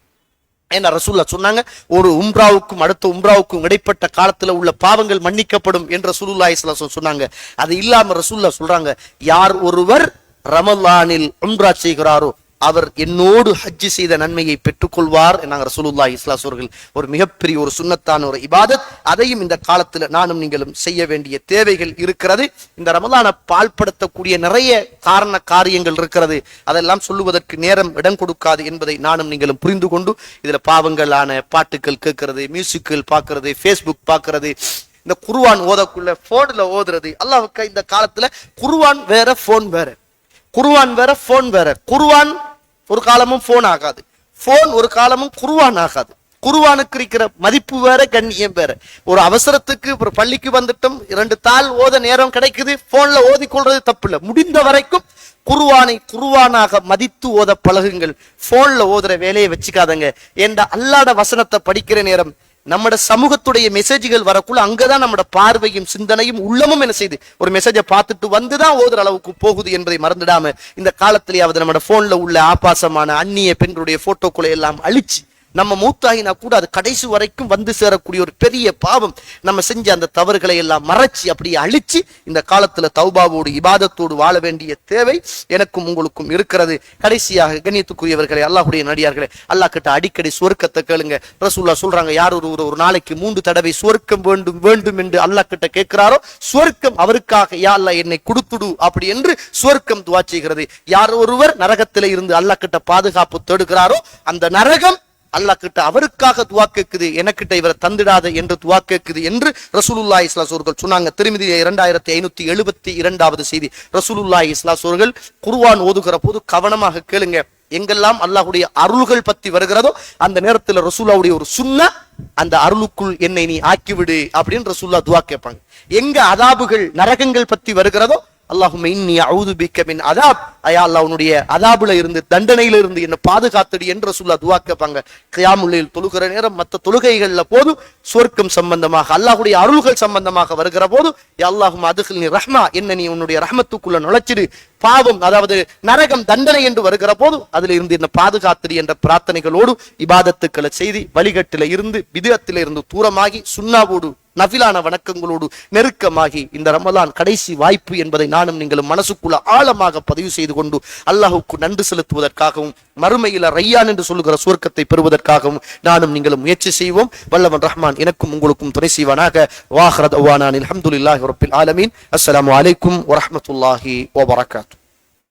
ஏன்னா ரசூல்லா சொன்னாங்க, ஒரு உம்ராவுக்கும் அடுத்த உம்ராவுக்கும் இடைப்பட்ட காலத்துல உள்ள பாவங்கள் மன்னிக்கப்படும் என்று ரசூலுல்லாஹி ஸல்லல்லாஹு அலைஹி வஸல்லம் சொன்னாங்க. அது இல்லாம ரசூல்லா சொல்றாங்க, யார் ஒருவர் ரமலானில் உம்ரா செய்கிறாரோ அவர் என்னோடு ஹஜ்ஜி செய்த நன்மையை பெற்றுக்கொள்வார் என்னாங்க ரசூலுல்லாஹி ஸல்லல்லாஹு அலைஹி வஸல்லம். ஒரு மிகப்பெரிய ஒரு சுன்னத்தான ஒரு இபாதத். அதையும் இந்த காலத்துல நானும் நீங்களும் செய்ய வேண்டிய தேவைகள் இருக்கிறது. இந்த ரமலானை பால்படுத்தக்கூடிய நிறைய காரியங்கள் இருக்கிறது. அதெல்லாம் சொல்லுவதற்கு நேரம் இடம் கொடுக்காது என்பதை நானும் நீங்களும் புரிந்து கொண்டு இதுல பாவங்களான பாட்டுக்கள் கேட்கறது, மியூசிக்கல் பார்க்கறது, ஃபேஸ்புக் பார்க்கறது, இந்த குர்ஆன் ஓதக்குள்ள போன்ல ஓதுறது. அல்லாஹ்வுக்கு இந்த காலத்துல குர்ஆன் வேற, போன் வேற. குர்ஆன் வேற, போன் வேற. குர்ஆன் ஒரு காலமும் போன் ஆகாது, போன் ஒரு காலமும் குர்ஆன் ஆகாது. குர்ஆனுக்கு இருக்கிற மதிப்பு வேற, கண்ணியம் வேற. ஒரு அவசரத்துக்கு ஒரு பள்ளிக்கு வந்துட்டோம், 2 தாள் ஓத நேரம் கிடைக்குது, போன்ல ஓதிக்கொள்றது தப்பு இல்லை. முடிந்த வரைக்கும் குர்ஆனை குர்ஆனாக மதித்து ஓத பழகுங்கள். போன்ல ஓதுற வேலையை வச்சுக்காதங்க. ஏண்டா அல்லாஹ்வுடைய வசனத்தை படிக்கிற நேரம் நம்மட சமூகத்துடைய மெசேஜ்கள் வரக்குள்ள அங்கதான் நம்மட பார்வையும் சிந்தனையும் உள்ளமும் என்ன செய்து ஒரு மெசேஜை பார்த்துட்டு வந்துதான் ஓதுற அளவுக்கு போகுது என்பதை மறந்துடாம இந்த காலத்திலேயாவது நம்மட போன்ல உள்ள ஆபாசமான அந்நிய பெண்களுடைய போட்டோக்களை எல்லாம் அழிச்சு நம்ம மூத்தாயினா கூட அது கடைசி வரைக்கும் வந்து சேரக்கூடிய ஒரு பெரிய பாவம். நம்ம செஞ்ச அந்த தவறுகளை எல்லாம் மறைச்சு அப்படியே அழிச்சு இந்த காலத்துல தௌபாவோடு இபாதத்தோடு வாழ வேண்டிய தேவை எனக்கும் உங்களுக்கும் இருக்கிறது. கடைசியாக கண்ணியத்துக்குரியவர்களே, அல்லாஹ்வுடைய நடிகார்களே, அல்லாஹ் கிட்ட அடிக்கடி சுவர்க்கத்தை கேளுங்க. ரசூலுல்லாஹ் சொல்றாங்க, யார் ஒரு நாளைக்கு 3 தடவை சுவர்க்கம் வேண்டும் வேண்டும் என்று அல்லாஹ் கிட்ட கேட்கிறாரோ சுவர்க்கம் அவருக்காக யா அல்லாஹ் என்னை கொடுத்துடு அப்படி என்று சுவர்க்கம் துஆ செய்கிறது. யார் ஒருவர் நரகத்தில இருந்து அல்லாஹ் கிட்ட பாதுகாப்பு தேடுகிறாரோ அந்த நரகம் அல்லாஹ் கிட்ட அவருக்காக துஆ கேக்குது, எனக்கிட்ட இவரை தந்திடாத என்று துஆ கேக்குது என்று ரசூலுல்லாஹி ஸல்லல்லாஹு அலைஹி வஸல்லம் சொன்னாங்க. திருமிதி 2572வது செய்தி. ரசூலுல்லாஹி ஸல்லல்லாஹு அலைஹி வஸல்லம் குர்ஆன் ஓதுகிற போது கவனமாக கேளுங்க. எங்கெல்லாம் அல்லாஹ்வுடைய அருள்கள் பத்தி வருகிறதோ அந்த நேரத்துல ரசூலுல்லாஹ்வுடைய ஒரு சுன்னா, அந்த அருளுக்குள் என்னை நீ ஆக்கிவிடு அப்படின்னு ரசூலுல்லாஹ் துஆ கேட்பாங்க. எங்க அதாபுகள் நரகங்கள் பத்தி வருகிறதோ அல்லாஹும்ம இன்னி அஊது பிக்க மின் அதாப், யா அல்லாஹ் உன்னுடைய அதாபுல இருந்து தண்டனையில இருந்து என்ன பாதுகாத்துடு என்று ரசூலுல்லாஹ் துஆ கேட்பாங்க. கியாமுல் லைல் தொழுகிற நேரம் மற்ற தொழுகைகள்ல போது சொர்க்கம் சம்பந்தமாக அல்லாஹ்வுடைய அருள்கள் சம்பந்தமாக வருகிற போது யா அல்லாஹும்ம அத்கில்னி ரஹ்மா, என்ன நீ உன்னுடைய ரஹ்மத்துக்குள்ள நுழைச்சிடு. பாவம் அதாவது நரகம் தண்டனை என்று வருகிற போது அதுல இருந்து என்ன பாதுகாத்துடு என்ற பிரார்த்தனைகளோடு இபாதத்துக்களை செய்து வழிகட்டில இருந்து பித்அத்தில இருந்து தூரமாகி சுன்னாவோடு நஃபிலான வணக்கங்களோடு நெருக்கமாகி இந்த ரமலான் கடைசி வாய்ப்பு என்பதை நானும் நீங்களும் மனசுக்குள்ள ஆழமாக பதிவு செய்து கொண்டு அல்லாஹ்வுக்கு நன்றி செலுத்துவதற்காகவும் மறுமையில ரையான் என்று சொல்லுகிற சுவர்க்கத்தை பெறுவதற்காகவும் நானும் நீங்களும் முயற்சி செய்வோம். வல்லவன் ரஹ்மான் எனக்கும் உங்களுக்கும் துணை செய்வானாக. வாஹிர தஅவானா அல்ஹம்துலில்லாஹி ரப்பில் ஆலமீன். அஸ்ஸலாமு அலைக்கும் வரஹ்மத்துல்லாஹி வபரகாத்துஹு.